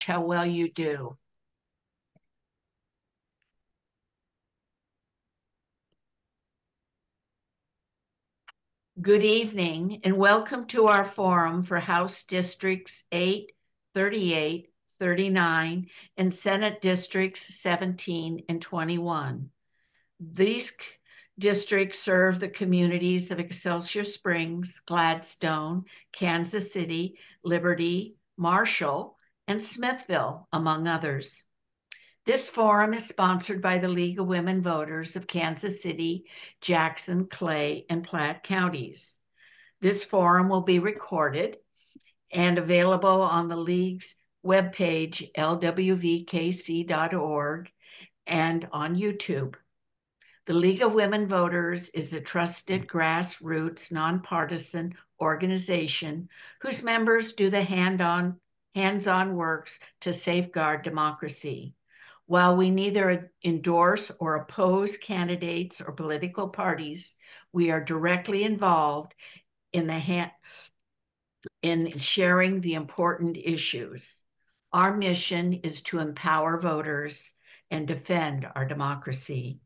how well you do. Good evening and welcome to our forum for House Districts 8, 38, 39, and Senate Districts 17 and 21. These districts serve the communities of Excelsior Springs, Gladstone, Kansas City, Liberty, Marshall, and Smithville, among others. This forum is sponsored by the League of Women Voters of Kansas City, Jackson, Clay, and Platte counties. This forum will be recorded and available on the League's webpage, lwvkc.org, and on YouTube. The League of Women Voters is a trusted grassroots, nonpartisan organization whose members do the hands-on works to safeguard democracy. While we neither endorse or oppose candidates or political parties, we are directly involved in sharing the important issues. Our mission is to empower voters and defend our democracy.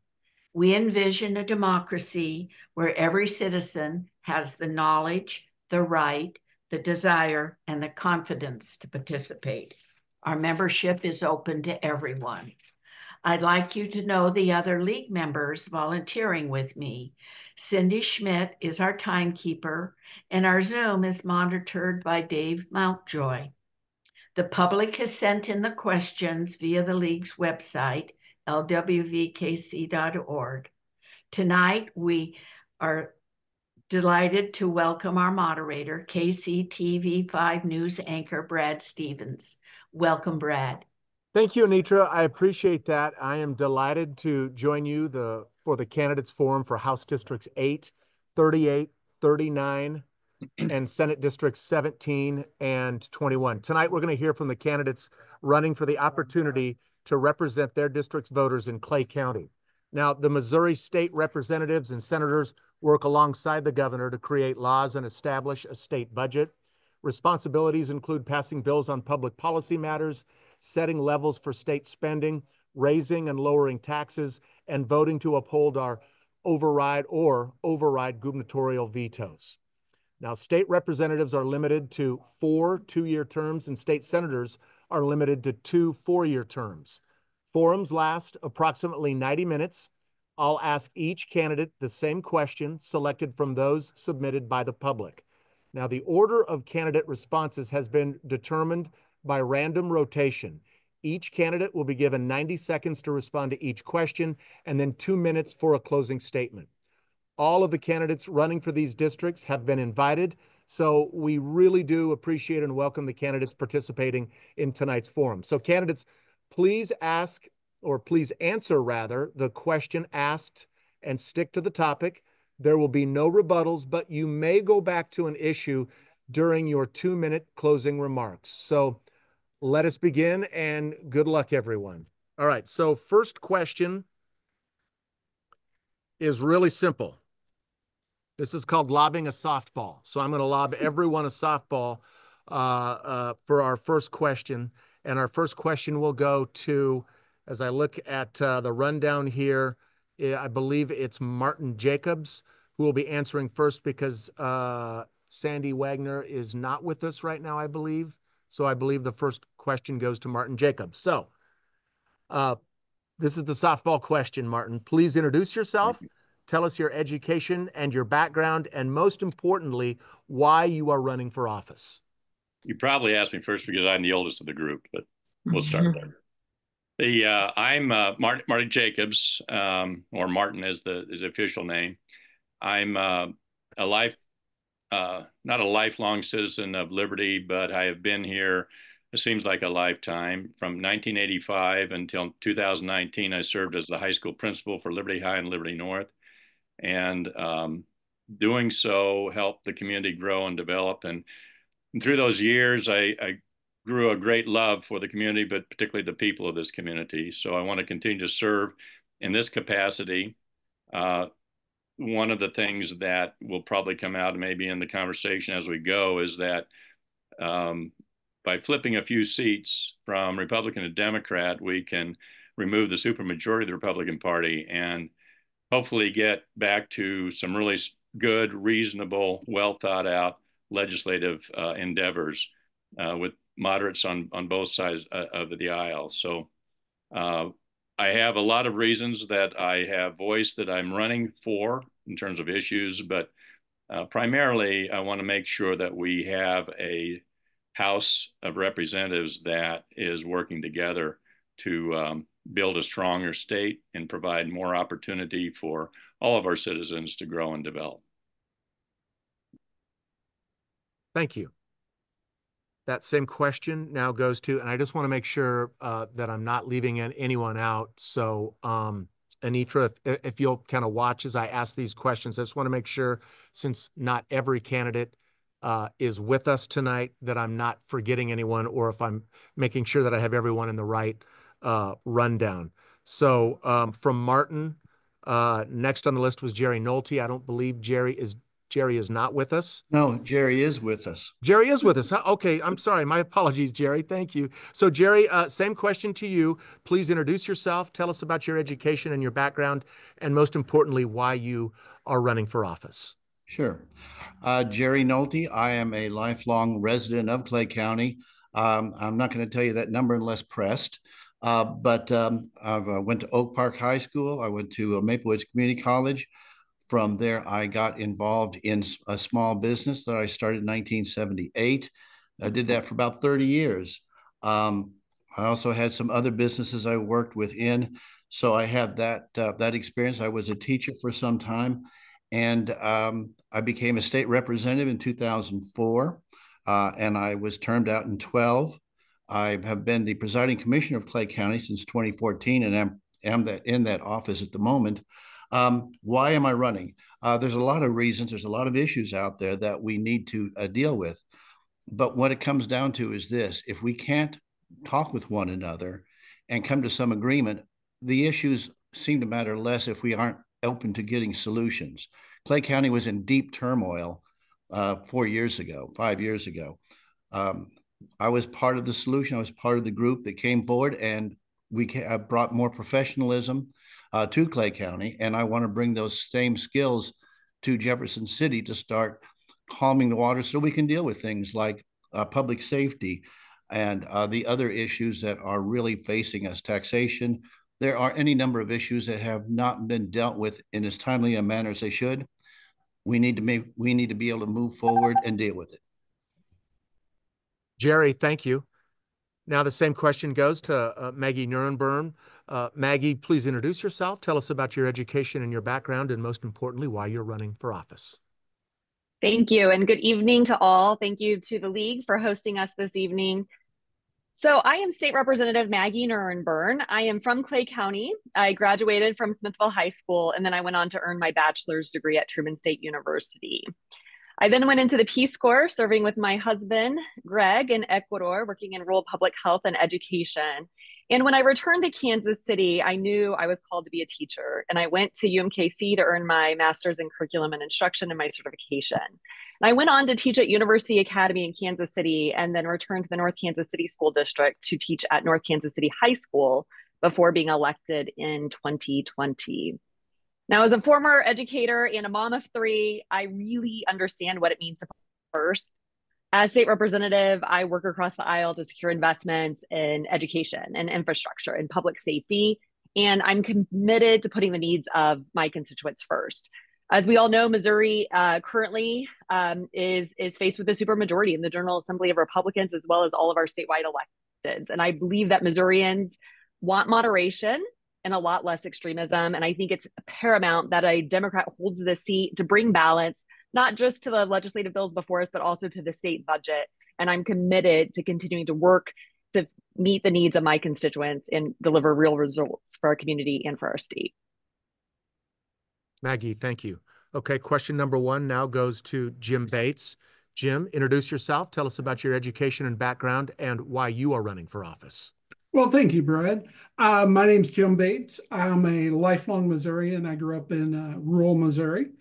We envision a democracy where every citizen has the knowledge, the right, the desire, and the confidence to participate. Our membership is open to everyone. I'd like you to know the other League members volunteering with me. Cindy Schmidt is our timekeeper, and our Zoom is monitored by Dave Mountjoy. The public has sent in the questions via the League's website, lwvkc.org. Tonight, we are delighted to welcome our moderator, KCTV5 News anchor Brad Stevens. Welcome, Brad. Thank you, Anitra. I appreciate that. I am delighted to join you for the Candidates Forum for House Districts 8, 38, 39, and Senate Districts 17 and 21. Tonight, we're going to hear from the candidates running for the opportunity to represent their district's voters in Clay County. Now, the Missouri state representatives and senators work alongside the governor to create laws and establish a state budget. Responsibilities include passing bills on public policy matters, setting levels for state spending, raising and lowering taxes, and voting to uphold our override gubernatorial vetoes. Now, state representatives are limited to 4 two-year terms, and state senators are limited to 2 four-year terms. Forums last approximately 90 minutes. I'll ask each candidate the same question selected from those submitted by the public. Now, the order of candidate responses has been determined by random rotation. Each candidate will be given 90 seconds to respond to each question and then 2 minutes for a closing statement. All of the candidates running for these districts have been invited, so we really do appreciate and welcome the candidates participating in tonight's forum. So candidates, please answer the question asked and stick to the topic. There will be no rebuttals, but you may go back to an issue during your 2-minute closing remarks. So let us begin, and good luck, everyone. All right, so first question is really simple. This is called lobbing a softball. So I'm going to lob everyone a softball for our first question. And our first question will go to, as I look at the rundown here, I believe it's Martin Jacobs who will be answering first because Sandy Wagner is not with us right now, I believe. So I believe the first question goes to Martin Jacobs. So this is the softball question, Martin. Please introduce yourself. Tell us your education and your background, and most importantly, why you are running for office. You probably asked me first because I'm the oldest of the group, but we'll start there. I'm Martin Jacobs, or Martin is the official name. I'm not a lifelong citizen of Liberty, but I have been here, it seems like a lifetime. From 1985 until 2019, I served as the high school principal for Liberty High and Liberty North. And doing so helped the community grow and develop. And through those years, I grew a great love for the community, but particularly the people of this community. So I want to continue to serve in this capacity. One of the things that will probably come out maybe in the conversation as we go is that by flipping a few seats from Republican to Democrat, we can remove the supermajority of the Republican Party and hopefully get back to some really good, reasonable, well thought out legislative endeavors with moderates on both sides of the aisle. So I have a lot of reasons that I have voiced that I'm running for in terms of issues, but primarily I want to make sure that we have a House of Representatives that is working together to build a stronger state and provide more opportunity for all of our citizens to grow and develop. Thank you. That same question now goes to, and I just want to make sure that I'm not leaving anyone out. So, Anitra, if you'll kind of watch as I ask these questions, I just want to make sure, since not every candidate is with us tonight, that I'm not forgetting anyone, or if I'm making sure that I have everyone in the right rundown. So from Martin, next on the list was Jerry Nolte. I don't believe Jerry is not with us. No, Jerry is with us. Jerry is with us. Huh? Okay, I'm sorry. My apologies, Jerry. Thank you. So, Jerry, same question to you. Please introduce yourself. Tell us about your education and your background, and most importantly, why you are running for office. Sure. Jerry Nolte. I am a lifelong resident of Clay County. I'm not going to tell you that number unless pressed. But I went to Oak Park High School. I went to Maple Woods Community College. From there, I got involved in a small business that I started in 1978. I did that for about 30 years. I also had some other businesses I worked within. So I had that experience. I was a teacher for some time, and I became a state representative in 2004, and I was termed out in 12. I have been the presiding commissioner of Clay County since 2014, and am in that office at the moment. Why am I running? There's a lot of reasons. There's a lot of issues out there that we need to deal with. But what it comes down to is this: if we can't talk with one another and come to some agreement, the issues seem to matter less if we aren't open to getting solutions. Clay County was in deep turmoil 4 years ago, 5 years ago. I was part of the solution. I was part of the group that came forward, and we brought more professionalism to Clay County. And I want to bring those same skills to Jefferson City to start calming the water so we can deal with things like public safety and the other issues that are really facing us, taxation. There are any number of issues that have not been dealt with in as timely a manner as they should. We need to be able to move forward and deal with it. Jerry, thank you. Now the same question goes to Maggie Nuremberg. Maggie, please introduce yourself. Tell us about your education and your background, and most importantly, why you're running for office. Thank you, and good evening to all. Thank you to the League for hosting us this evening. So I am State Representative Maggie Nuremberg. I am from Clay County. I graduated from Smithville High School, and then I went on to earn my bachelor's degree at Truman State University. I then went into the Peace Corps, serving with my husband, Greg, in Ecuador, working in rural public health and education. And when I returned to Kansas City, I knew I was called to be a teacher. And I went to UMKC to earn my master's in curriculum and instruction and my certification. And I went on to teach at University Academy in Kansas City, and then returned to the North Kansas City School District to teach at North Kansas City High School before being elected in 2020. Now, as a former educator and a mom of three, I really understand what it means to put first. As state representative, I work across the aisle to secure investments in education and infrastructure and public safety, and I'm committed to putting the needs of my constituents first. As we all know, Missouri currently is faced with a supermajority in the General Assembly of Republicans, as well as all of our statewide electeds. And I believe that Missourians want moderation and a lot less extremism. And I think it's paramount that a Democrat holds the seat to bring balance, not just to the legislative bills before us, but also to the state budget. And I'm committed to continuing to work to meet the needs of my constituents and deliver real results for our community and for our state. Maggie, thank you. Okay, question number one now goes to Jim Bates. Jim, introduce yourself. Tell us about your education and background and why you are running for office. Well, thank you, Brad. My name's Jim Bates. I'm a lifelong Missourian. I grew up in rural Missouri.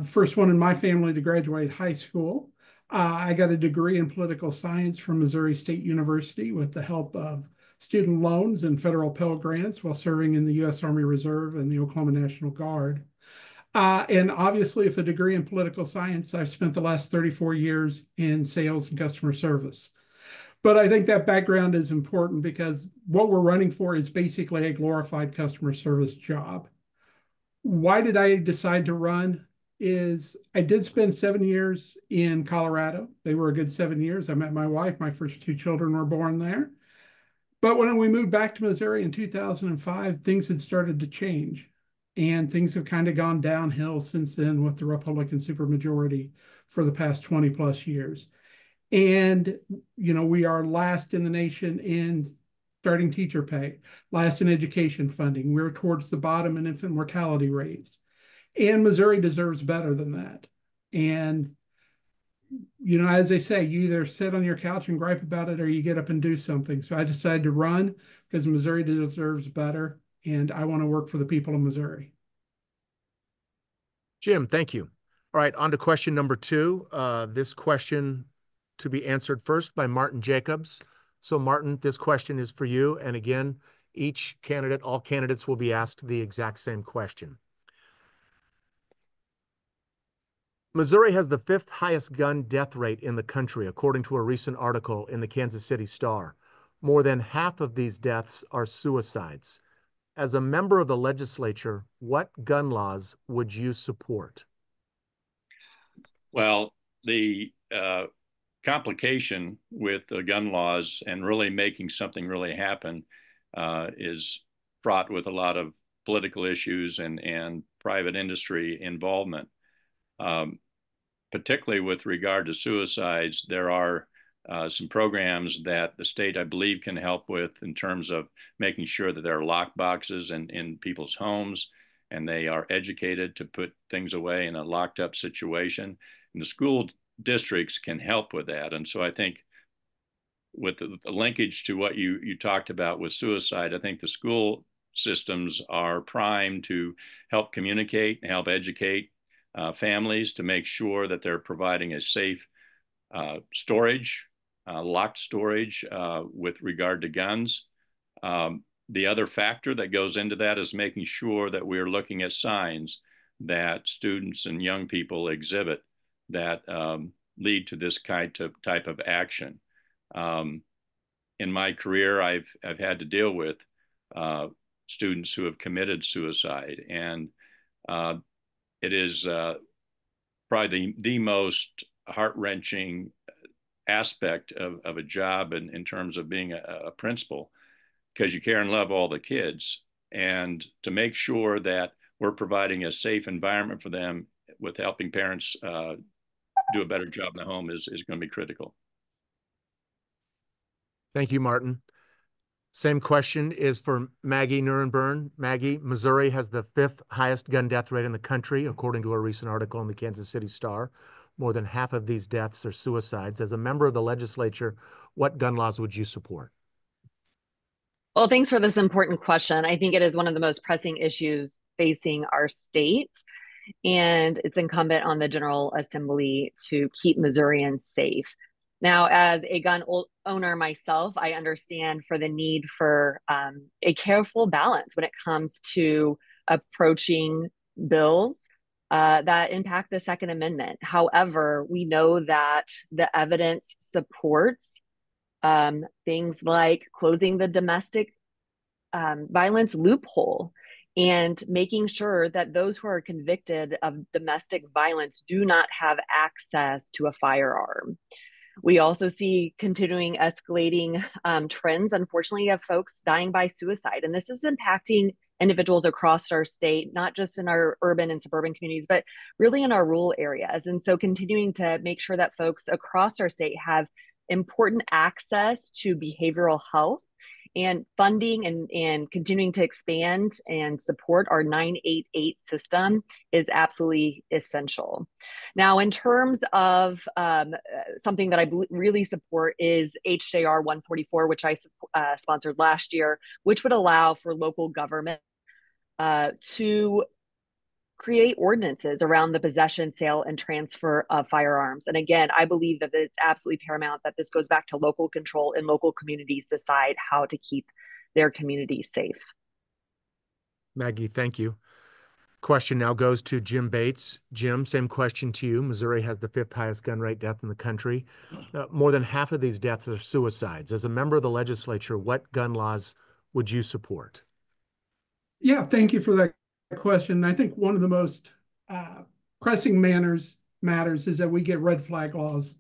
First one in my family to graduate high school. I got a degree in political science from Missouri State University with the help of student loans and federal Pell Grants while serving in the U.S. Army Reserve and the Oklahoma National Guard. And obviously, with a degree in political science, I've spent the last 34 years in sales and customer service. But I think that background is important because what we're running for is basically a glorified customer service job. Why did I decide to run? Is I did spend 7 years in Colorado. They were a good 7 years. I met my wife. My first two children were born there. But when we moved back to Missouri in 2005, things had started to change. And things have kind of gone downhill since then with the Republican supermajority for the past 20 plus years. And, we are last in the nation in starting teacher pay, last in education funding. We're towards the bottom in infant mortality rates. And Missouri deserves better than that. And, as they say, you either sit on your couch and gripe about it or you get up and do something. So I decided to run because Missouri deserves better. And I want to work for the people of Missouri. Jim, thank you. All right, on to question number 2. This question to be answered first by Martin Jacobs. So Martin, this question is for you. And again, all candidates will be asked the exact same question. Missouri has the 5th highest gun death rate in the country, according to a recent article in the Kansas City Star. More than half of these deaths are suicides. As a member of the legislature, what gun laws would you support? Well, the complication with the gun laws and really making something really happen is fraught with a lot of political issues and private industry involvement. Particularly with regard to suicides, there are some programs that the state, I believe, can help with in terms of making sure that there are lock boxes in people's homes and they are educated to put things away in a locked up situation. And the school districts can help with that. And so I think with the linkage to what you talked about with suicide, I think the school systems are primed to help communicate and help educate families to make sure that they're providing a safe storage, locked storage with regard to guns. The other factor that goes into that is making sure that we're looking at signs that students and young people exhibit that lead to this type of action. In my career, I've had to deal with students who have committed suicide, and it is probably the most heart-wrenching aspect of a job in terms of being a principal, because you care and love all the kids, and to make sure that we're providing a safe environment for them with helping parents do a better job in the home is going to be critical. Thank you, Martin. Same question is for Maggie Nurenburn. Maggie, Missouri has the 5th highest gun death rate in the country, according to a recent article in the Kansas City Star. More than half of these deaths are suicides. As a member of the legislature, what gun laws would you support? Well, thanks for this important question. I think it is one of the most pressing issues facing our state, and it's incumbent on the General Assembly to keep Missourians safe. Now, as a gun owner myself, I understand for the need for a careful balance when it comes to approaching bills that impact the Second Amendment. However, we know that the evidence supports things like closing the domestic violence loophole and making sure that those who are convicted of domestic violence do not have access to a firearm. We also see continuing escalating trends, unfortunately, of folks dying by suicide. And this is impacting individuals across our state, not just in our urban and suburban communities, but really in our rural areas. And so continuing to make sure that folks across our state have important access to behavioral health and funding and continuing to expand and support our 988 system is absolutely essential. Now, in terms of something that I really support is HJR 144, which I sponsored last year, which would allow for local government to create ordinances around the possession, sale, and transfer of firearms. And again, I believe that it's absolutely paramount that this goes back to local control and local communities decide how to keep their communities safe. Maggie, thank you. Question now goes to Jim Bates. Jim, same question to you. Missouri has the 5th highest gun rate death in the country. More than half of these deaths are suicides. As a member of the legislature, what gun laws would you support? Yeah, thank you for that question. I think one of the most pressing matters is that we get red flag laws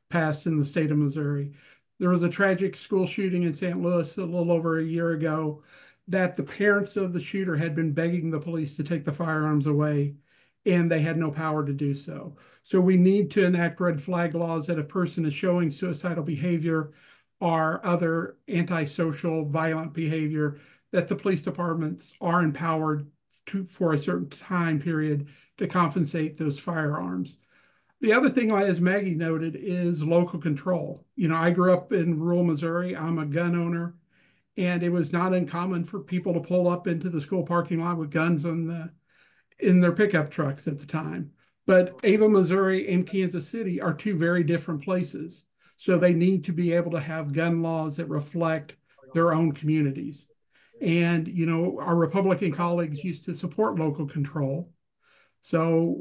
passed in the state of Missouri. There was a tragic school shooting in St. Louis a little over a year ago that the parents of the shooter had been begging the police to take the firearms away, and they had no power to do so. So we need to enact red flag laws that if a person is showing suicidal behavior or other antisocial violent behavior, that the police departments are empowered for a certain time period to compensate those firearms. The other thing, as Maggie noted, is local control. You know, I grew up in rural Missouri. I'm a gun owner, and it was not uncommon for people to pull up into the school parking lot with guns in their pickup trucks at the time. But Ava, Missouri, and Kansas City are two very different places. So they need to be able to have gun laws that reflect their own communities. And, you know, our Republican colleagues used to support local control. So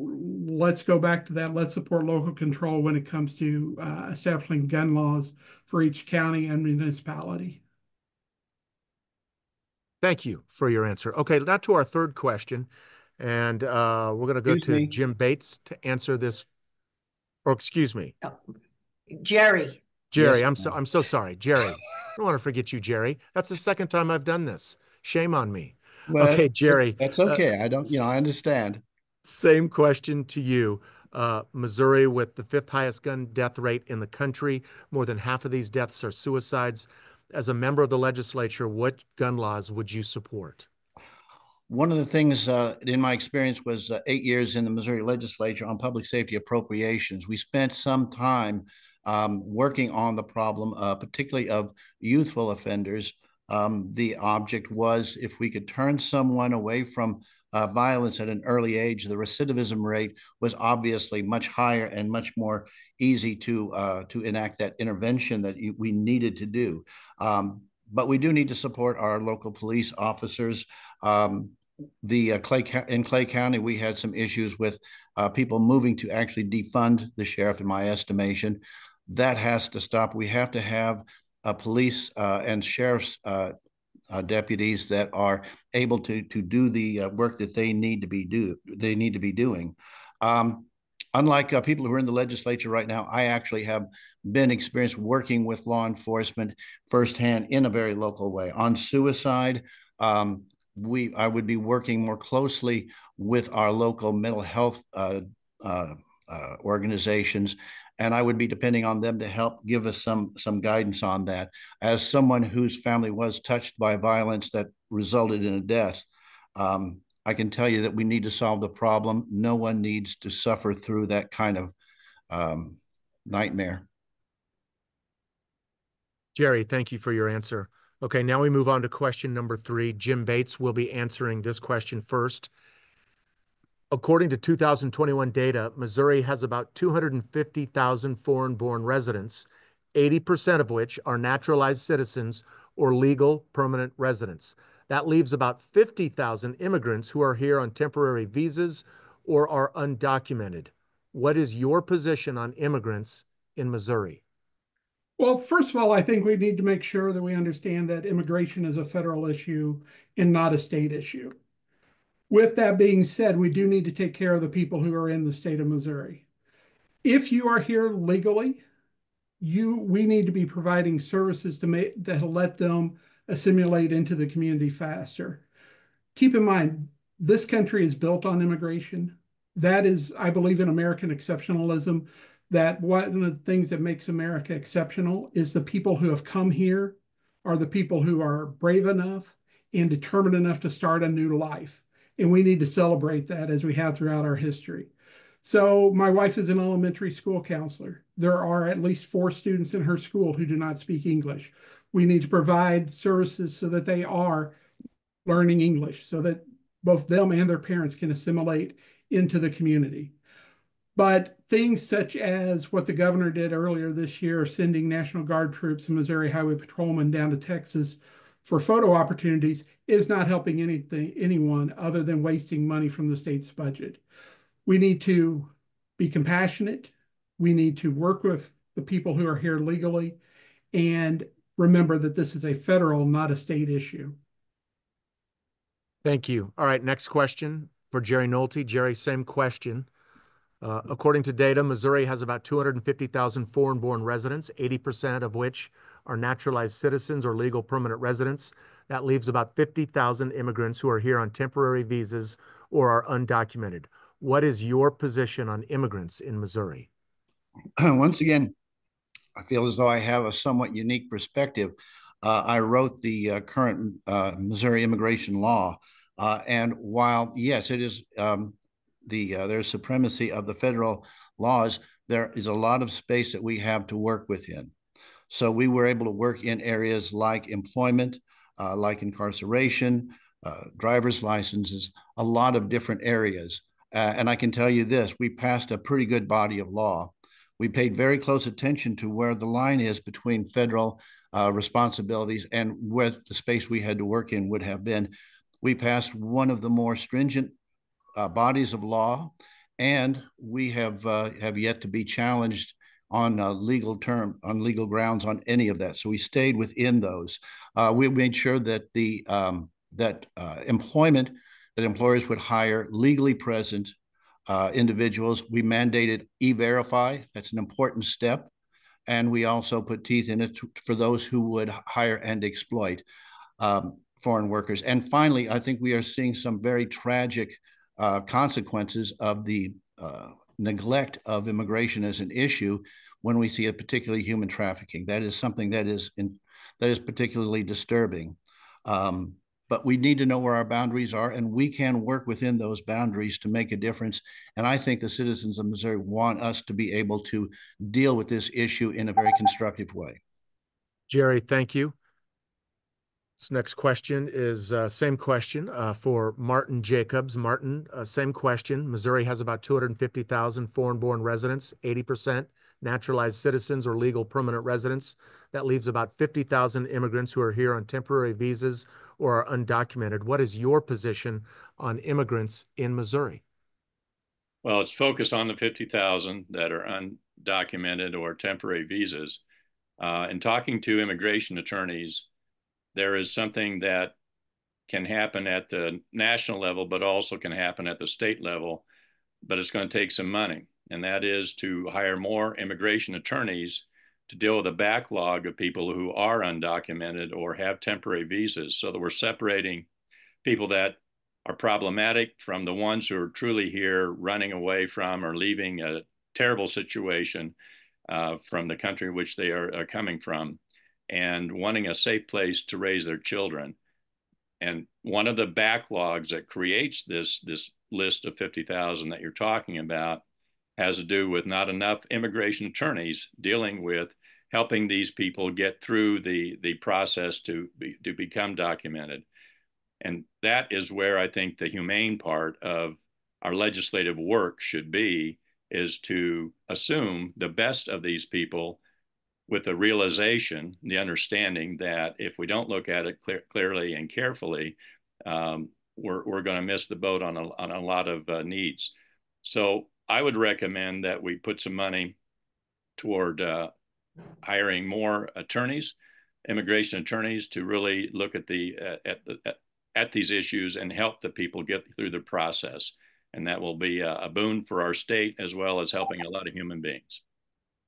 let's go back to that. Let's support local control when it comes to establishing gun laws for each county and municipality. Thank you for your answer. Okay, now to our third question. And we're going to go to Jim Bates to answer this. Or excuse me. Jerry. Jerry, Yes, I'm so sorry. Jerry. I don't want to forget you, Jerry. That's the second time I've done this. Shame on me. well, okay, Jerry. that's okay. I don't, I understand. Same question to you. Missouri with the 5th highest gun death rate in the country. More than half of these deaths are suicides. As a member of the legislature, what gun laws would you support? One of the things in my experience was 8 years in the Missouri legislature on public safety appropriations. We spent some time working on the problem, particularly of youthful offenders. The object was if we could turn someone away from violence at an early age, the recidivism rate was obviously much higher and much more easy to enact that intervention that we needed to do. But we do need to support our local police officers. In Clay County, we had some issues with people moving to actually defund the sheriff, in my estimation. That has to stop. We have to have police and sheriff's deputies that are able to do the work that they need to be doing. Unlike people who are in the legislature right now, I actually have been experienced working with law enforcement firsthand in a very local way. On suicide, I would be working more closely with our local mental health organizations, and I would be depending on them to help give us some guidance on that. As someone whose family was touched by violence that resulted in a death, I can tell you that we need to solve the problem. No one needs to suffer through that kind of nightmare. Jerry, thank you for your answer. Okay, now we move on to question number 3. Jim Bates will be answering this question first. According to 2021 data, Missouri has about 250,000 foreign-born residents, 80% of which are naturalized citizens or legal permanent residents. That leaves about 50,000 immigrants who are here on temporary visas or are undocumented. What is your position on immigrants in Missouri? Well, first of all, I think we need to make sure that we understand that immigration is a federal issue and not a state issue. With that being said, we do need to take care of the people who are in the state of Missouri. If you are here legally, we need to be providing services to let them assimilate into the community faster. Keep in mind, this country is built on immigration. That is, I believe in American exceptionalism, that one of the things that makes America exceptional is the people who have come here are the people who are brave enough and determined enough to start a new life. And we need to celebrate that as we have throughout our history. So my wife is an elementary school counselor. There are at least 4 students in her school who do not speak English. We need to provide services so that they are learning English, so that both them and their parents can assimilate into the community. But things such as what the governor did earlier this year, sending National Guard troops and Missouri Highway Patrolmen down to Texas for photo opportunities, is not helping anyone other than wasting money from the state's budget. We need to be compassionate. We need to work with the people who are here legally, and remember that this is a federal, not a state issue. Thank you. All right, next question for Jerry Nolte. Jerry, same question. According to data, Missouri has about 250,000 foreign-born residents, 80% of which are naturalized citizens or legal permanent residents. That leaves about 50,000 immigrants who are here on temporary visas or are undocumented. What is your position on immigrants in Missouri? Once again, I feel as though I have a somewhat unique perspective. I wrote the current Missouri immigration law, and while yes, it is there's supremacy of the federal laws, there is a lot of space that we have to work within. So we were able to work in areas like employment, like incarceration, driver's licenses, a lot of different areas. And I can tell you this, we passed a pretty good body of law. We paid very close attention to where the line is between federal responsibilities and where the space we had to work in would have been. We passed one of the more stringent bodies of law, and we have yet to be challenged on legal grounds on any of that. So we stayed within those. We made sure that the employment that employers would hire legally present individuals. We mandated E-Verify. That's an important step. And we also put teeth in it for those who would hire and exploit foreign workers. And finally, I think we are seeing some very tragic consequences of the neglect of immigration as an issue when we see it, particularly human trafficking. That is something that is particularly disturbing. But we need to know where our boundaries are, and we can work within those boundaries to make a difference. And I think the citizens of Missouri want us to be able to deal with this issue in a very constructive way. Jerry, thank you. This next question is same question for Martin Jacobs. Martin, same question. Missouri has about 250,000 foreign-born residents, 80% naturalized citizens or legal permanent residents. That leaves about 50,000 immigrants who are here on temporary visas or are undocumented. What is your position on immigrants in Missouri? Well, it's focused on the 50,000 that are undocumented or temporary visas. In talking to immigration attorneys, there is something that can happen at the national level, but also can happen at the state level, but it's going to take some money. And that is to hire more immigration attorneys to deal with a backlog of people who are undocumented or have temporary visas, so that we're separating people that are problematic from the ones who are truly here running away from or leaving a terrible situation from the country which they are coming from and wanting a safe place to raise their children. And one of the backlogs that creates this list of 50,000 that you're talking about has to do with not enough immigration attorneys dealing with helping these people get through the process to become documented. And that is where I think the humane part of our legislative work should be, is to assume the best of these people with the realization, the understanding that if we don't look at it clearly and carefully, we're going to miss the boat on a lot of needs. So I would recommend that we put some money toward hiring more attorneys, immigration attorneys, to really look at these issues and help the people get through the process. And that will be a boon for our state, as well as helping a lot of human beings.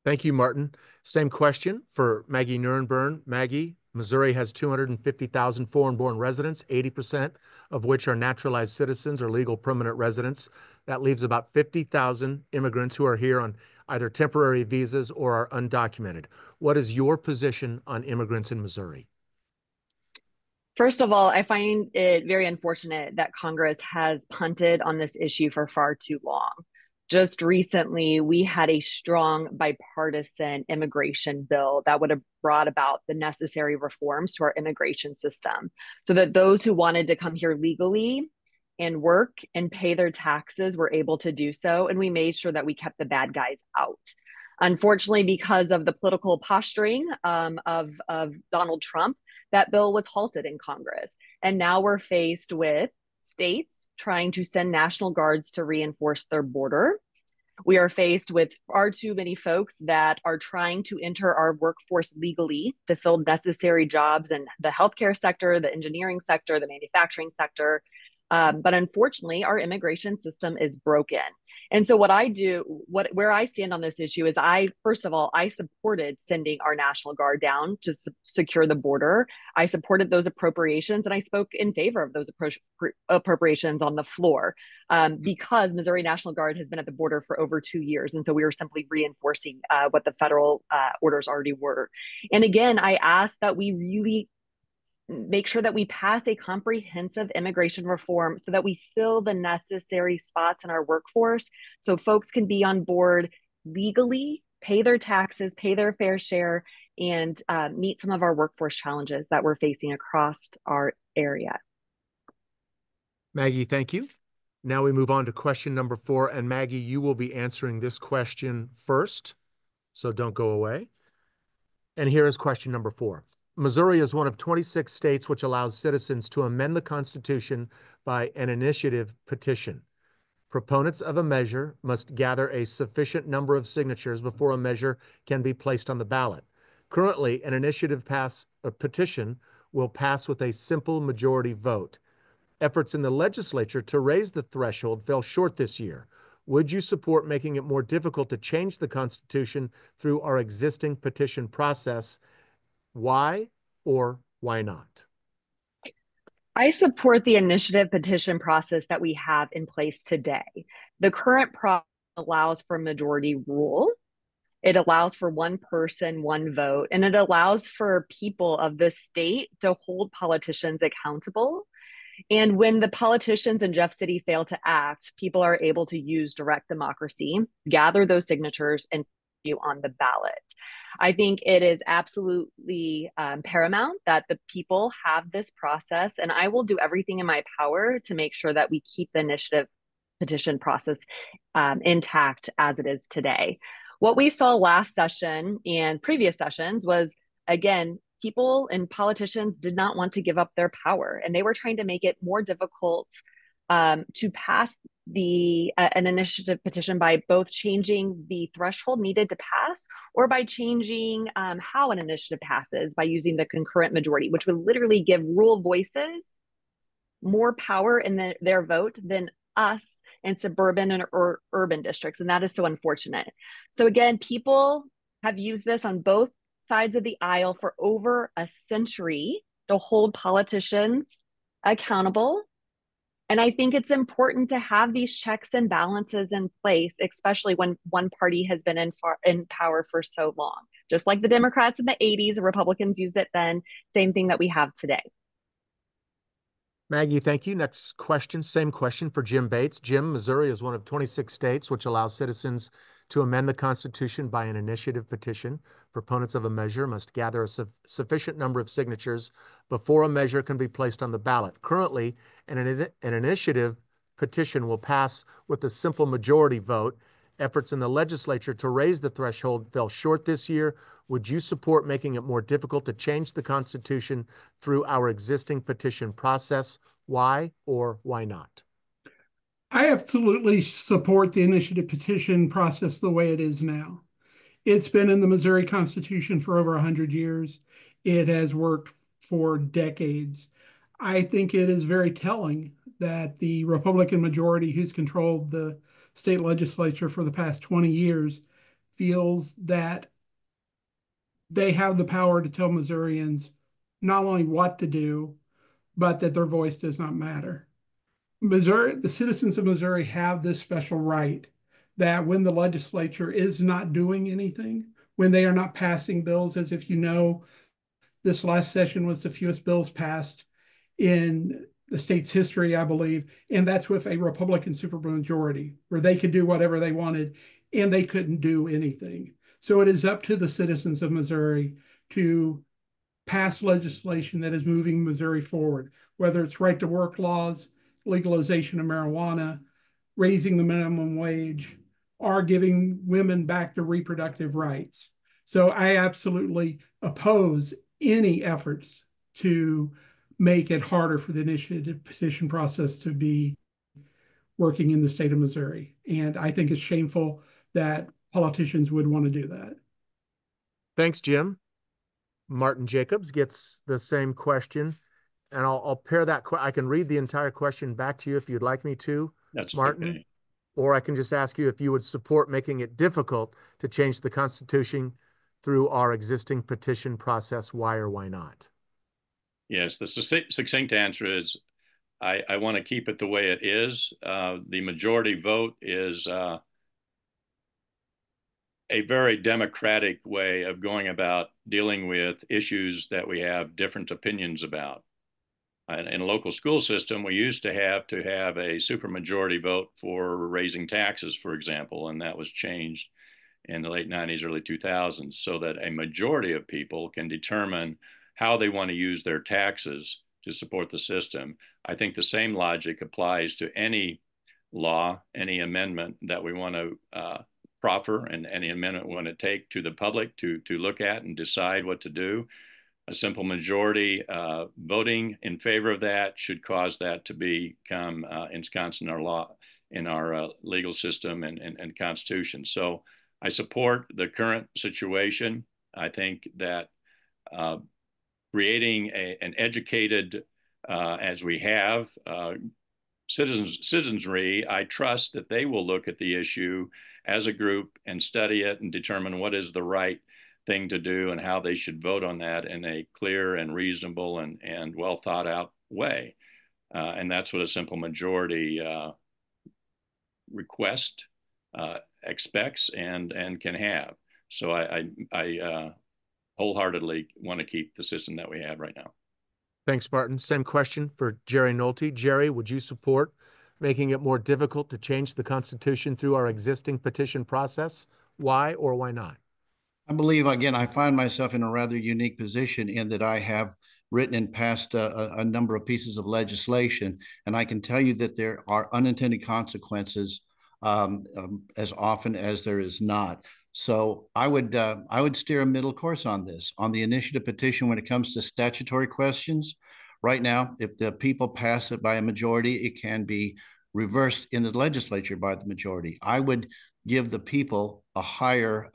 Thank you, Martin. Same question for Maggie Nierenberg. Maggie, Missouri has 250,000 foreign-born residents, 80% of which are naturalized citizens or legal permanent residents. That leaves about 50,000 immigrants who are here on either temporary visas or are undocumented. What is your position on immigrants in Missouri? First of all, I find it very unfortunate that Congress has punted on this issue for far too long. Just recently, we had a strong bipartisan immigration bill that would have brought about the necessary reforms to our immigration system so that those who wanted to come here legally and work and pay their taxes were able to do so. And we made sure that we kept the bad guys out. Unfortunately, because of the political posturing of Donald Trump, that bill was halted in Congress. And now we're faced with states trying to send National Guards to reinforce their border. We are faced with far too many folks that are trying to enter our workforce legally to fill necessary jobs in the healthcare sector, the engineering sector, the manufacturing sector. But unfortunately, our immigration system is broken. And so what I do, where I stand on this issue is first of all, I supported sending our National Guard down to secure the border. I supported those appropriations and I spoke in favor of those appropriations on the floor because Missouri National Guard has been at the border for over 2 years. And so we were simply reinforcing what the federal orders already were. And again, I ask that we really make sure that we pass a comprehensive immigration reform so that we fill the necessary spots in our workforce so folks can be on board legally, pay their taxes, pay their fair share, and meet some of our workforce challenges that we're facing across our area. Maggie, thank you. Now we move on to question number 4. And Maggie, you will be answering this question first, so don't go away. And here is question number 4. Missouri is one of 26 states which allows citizens to amend the Constitution by an initiative petition. Proponents of a measure must gather a sufficient number of signatures before a measure can be placed on the ballot. Currently, an initiative petition will pass with a simple majority vote. Efforts in the legislature to raise the threshold fell short this year. Would you support making it more difficult to change the Constitution through our existing petition process? Why or why not? I support the initiative petition process that we have in place today. The current process allows for majority rule. It allows for one person, one vote, and it allows for people of the state to hold politicians accountable. And when the politicians in Jeff City fail to act, people are able to use direct democracy, gather those signatures, and you on the ballot. I think it is absolutely paramount that the people have this process, and I will do everything in my power to make sure that we keep the initiative petition process intact as it is today. What we saw last session and previous sessions was, again, people and politicians did not want to give up their power, and they were trying to make it more difficult to pass an initiative petition by both changing the threshold needed to pass or by changing how an initiative passes by using the concurrent majority, which would literally give rural voices more power in their vote than us in suburban and urban districts. And that is so unfortunate. So again, people have used this on both sides of the aisle for over a century to hold politicians accountable. And I think it's important to have these checks and balances in place, especially when one party has been in power for so long. Just like the Democrats in the 80s, the Republicans used it then, same thing that we have today. Maggie, thank you. Next question, same question for Jim Bates. Jim, Missouri is one of 26 states which allows citizens to amend the Constitution by an initiative petition. Proponents of a measure must gather a sufficient number of signatures before a measure can be placed on the ballot. Currently, an initiative petition will pass with a simple majority vote. Efforts in the legislature to raise the threshold fell short this year. Would you support making it more difficult to change the Constitution through our existing petition process? Why or why not? I absolutely support the initiative petition process the way it is now. It's been in the Missouri Constitution for over 100 years. It has worked for decades. I think it is very telling that the Republican majority who's controlled the state legislature for the past 20 years feels that they have the power to tell Missourians not only what to do, but that their voice does not matter. Missouri, the citizens of Missouri have this special right that when the legislature is not doing anything, when they are not passing bills, as if you know, this last session was the fewest bills passed in the state's history, I believe, and that's with a Republican supermajority, where they could do whatever they wanted and they couldn't do anything. So it is up to the citizens of Missouri to pass legislation that is moving Missouri forward, whether it's right to work laws, legalization of marijuana, raising the minimum wage, or giving women back their reproductive rights. So I absolutely oppose any efforts to make it harder for the initiative petition process to be working in the state of Missouri. And I think it's shameful that politicians would want to do that. Thanks, Jim. Martin Jacobs gets the same question, and I'll pair that. I can read the entire question back to you if you'd like me to, That's Martin. okay. Or I can just ask you if you would support making it difficult to change the Constitution through our existing petition process. Why or why not? Yes, the succinct answer is I want to keep it the way it is. The majority vote is a very democratic way of going about dealing with issues that we have different opinions about. In a local school system, we used to have a supermajority vote for raising taxes, for example, and that was changed in the late 90s, early 2000s, so that a majority of people can determine how they want to use their taxes to support the system. I think the same logic applies to any law, any amendment that we want to proffer, and any amendment we want to take to the public to look at and decide what to do. A simple majority voting in favor of that should cause that to become ensconced in our law, in our legal system and Constitution. So I support the current situation. I think that creating an educated, as we have, citizenry, I trust that they will look at the issue as a group and study it and determine what is the right thing to do and how they should vote on that in a clear and reasonable and well thought out way. And that's what a simple majority request expects and can have. So I wholeheartedly want to keep the system that we have right now. Thanks, Martin. Same question for Jerry Nolte. Jerry, would you support making it more difficult to change the Constitution through our existing petition process? Why or why not? I believe, again, I find myself in a rather unique position in that I have written and passed a number of pieces of legislation, and I can tell you that there are unintended consequences as often as there is not. So I would steer a middle course on this. On the initiative petition, when it comes to statutory questions, right now, if the people pass it by a majority, it can be reversed in the legislature by the majority. I would give the people a higher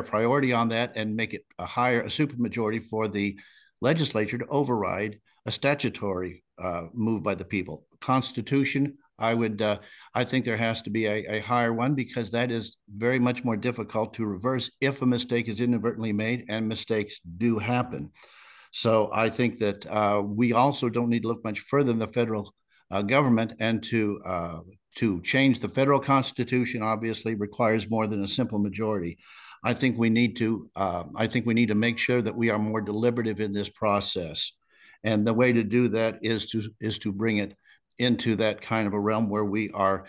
priority on that and make it a supermajority for the legislature to override a statutory move by the people. Constitution, I think there has to be a higher one, because that is very much more difficult to reverse if a mistake is inadvertently made, and mistakes do happen. So I think that we also don't need to look much further than the federal government, and to change the federal constitution obviously requires more than a simple majority. I think we need to make sure that we are more deliberative in this process, and the way to do that is to bring it into that kind of a realm where we are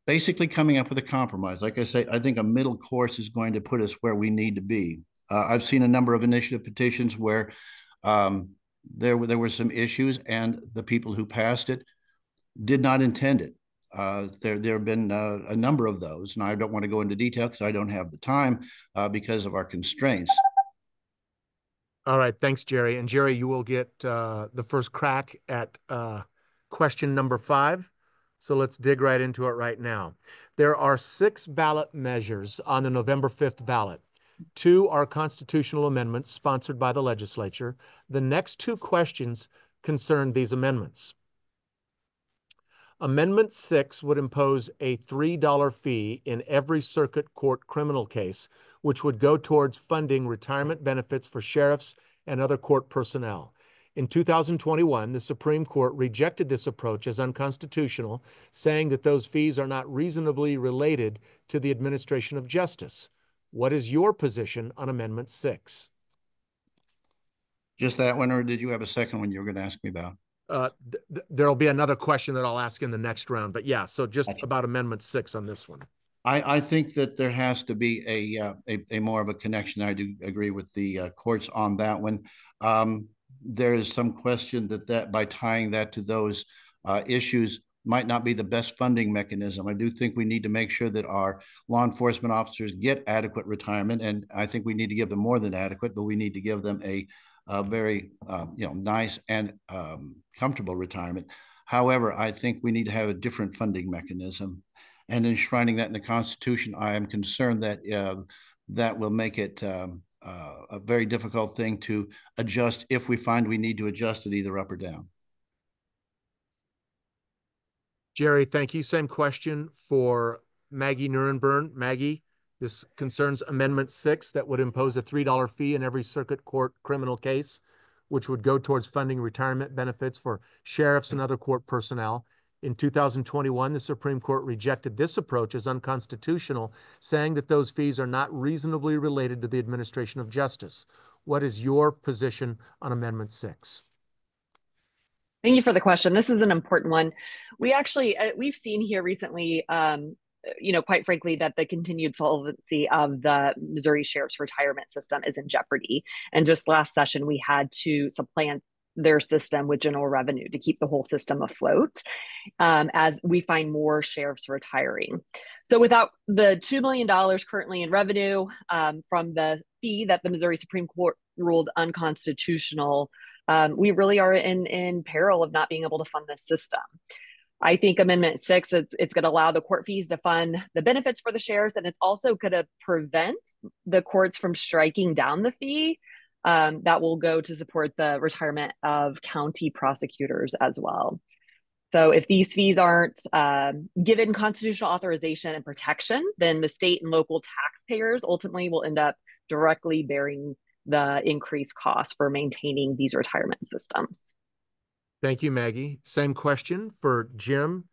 basically coming up with a compromise. Like I say, I think a middle course is going to put us where we need to be. I've seen a number of initiative petitions where there were some issues, and the people who passed it did not intend it. There have been a number of those, and I don't want to go into detail because I don't have the time because of our constraints. All right, thanks, Jerry. And Jerry, you will get the first crack at question number 5. So let's dig right into it right now. There are 6 ballot measures on the November 5th ballot. 2 are constitutional amendments sponsored by the legislature. The next 2 questions concern these amendments. Amendment 6 would impose a $3 fee in every circuit court criminal case, which would go towards funding retirement benefits for sheriffs and other court personnel. In 2021, the Supreme Court rejected this approach as unconstitutional, saying that those fees are not reasonably related to the administration of justice. What is your position on Amendment 6? Just that one, or did you have a second one you were going to ask me about? There'll be another question that I'll ask in the next round, but yeah, so just about Amendment 6 on this one. I think that there has to be a more of a connection. I do agree with the courts on that one. There is some question that by tying that to those issues might not be the best funding mechanism. I do think we need to make sure that our law enforcement officers get adequate retirement, and I think we need to give them more than adequate, but we need to give them a very nice and comfortable retirement. However, I think we need to have a different funding mechanism, and enshrining that in the Constitution, I am concerned that that will make it a very difficult thing to adjust if we find we need to adjust it either up or down. Jerry, thank you. Same question for Maggie Nuremberg. Maggie, this concerns Amendment 6 that would impose a $3 fee in every circuit court criminal case, which would go towards funding retirement benefits for sheriffs and other court personnel. In 2021, the Supreme Court rejected this approach as unconstitutional, saying that those fees are not reasonably related to the administration of justice. What is your position on Amendment 6? Thank you for the question. This is an important one. We actually, we've seen here recently, quite frankly, that the continued solvency of the Missouri Sheriff's retirement system is in jeopardy. And just last session, we had to supplant their system with general revenue to keep the whole system afloat as we find more sheriffs retiring. So without the $2 million currently in revenue from the fee that the Missouri Supreme Court ruled unconstitutional, we really are in peril of not being able to fund this system. I think Amendment 6, it's going to allow the court fees to fund the benefits for the sheriffs, and it's also going to prevent the courts from striking down the fee that will go to support the retirement of county prosecutors as well. So if these fees aren't given constitutional authorization and protection, then the state and local taxpayers ultimately will end up directly bearing the increased cost for maintaining these retirement systems. Thank you, Maggie. Same question for Jim.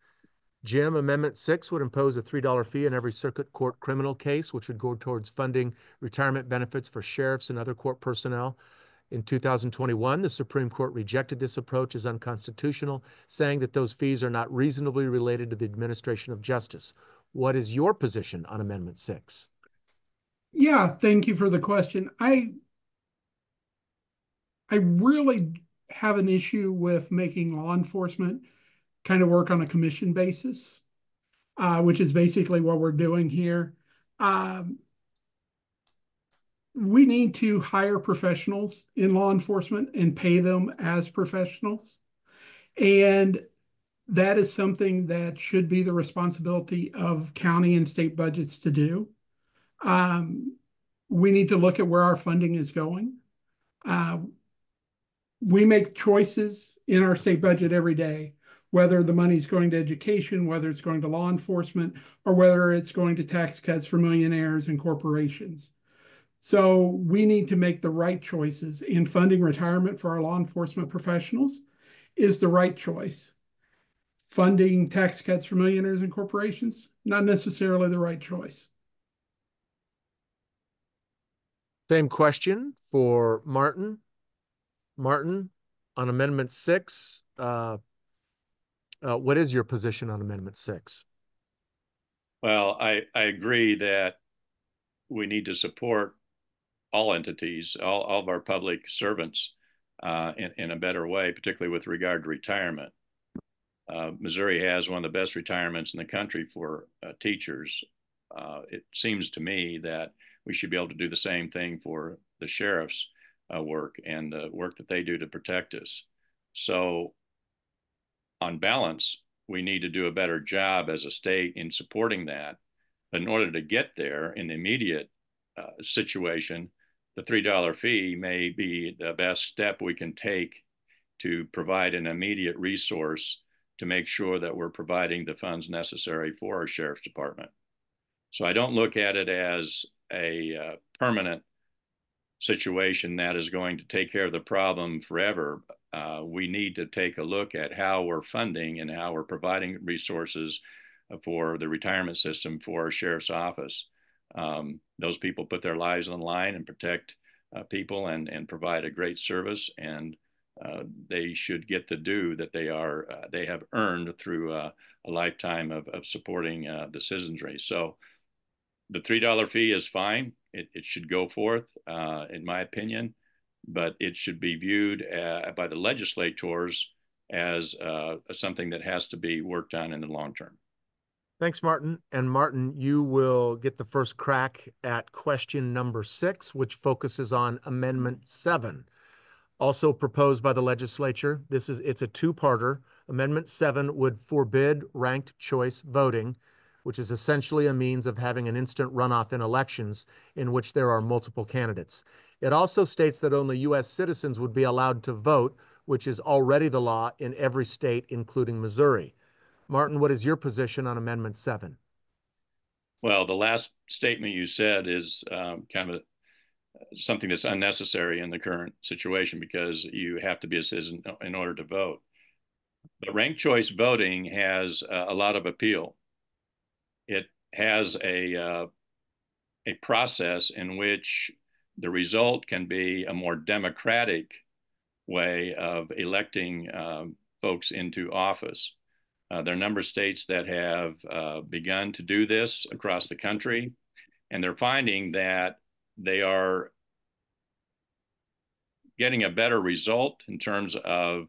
Jim, Amendment 6 would impose a $3 fee in every circuit court criminal case, which would go towards funding retirement benefits for sheriffs and other court personnel. In 2021, the Supreme Court rejected this approach as unconstitutional, saying that those fees are not reasonably related to the administration of justice. What is your position on Amendment 6? Yeah, thank you for the question. I really have an issue with making law enforcement kind of work on a commission basis, which is basically what we're doing here. We need to hire professionals in law enforcement and pay them as professionals. And that is something that should be the responsibility of county and state budgets to do. We need to look at where our funding is going. We make choices in our state budget every day, whether the money's going to education, whether it's going to law enforcement, or whether it's going to tax cuts for millionaires and corporations. So we need to make the right choices, and funding retirement for our law enforcement professionals is the right choice. Funding tax cuts for millionaires and corporations, not necessarily the right choice. Same question for Martin. Martin, on Amendment 6, what is your position on Amendment 6? Well, I agree that we need to support all entities, all of our public servants in a better way, particularly with regard to retirement. Missouri has one of the best retirements in the country for teachers. It seems to me that we should be able to do the same thing for the sheriff's work and the work that they do to protect us. So on balance, we need to do a better job as a state in supporting that. But in order to get there in the immediate situation, the $3 fee may be the best step we can take to provide an immediate resource to make sure that we're providing the funds necessary for our sheriff's department. So I don't look at it as a permanent situation that is going to take care of the problem forever. We need to take a look at how we're funding and how we're providing resources for the retirement system for our sheriff's office. Those people put their lives on the line and protect people and provide a great service, and they should get the due that they have earned through a lifetime of supporting the citizenry. So the $3 fee is fine. It should go forth, in my opinion, but it should be viewed by the legislators as something that has to be worked on in the long term. Thanks, Martin. And Martin, you will get the first crack at question number 6, which focuses on Amendment 7, also proposed by the legislature. It's a two-parter. Amendment 7 would forbid ranked choice voting, which is essentially a means of having an instant runoff in elections in which there are multiple candidates. It also states that only U.S. citizens would be allowed to vote, which is already the law in every state, including Missouri. Martin, what is your position on Amendment 7? Well, the last statement you said is kind of something that's unnecessary in the current situation because you have to be a citizen in order to vote. But ranked choice voting has a lot of appeal. It has a process in which the result can be a more democratic way of electing folks into office. There are a number of states that have begun to do this across the country, and they're finding that they are getting a better result in terms of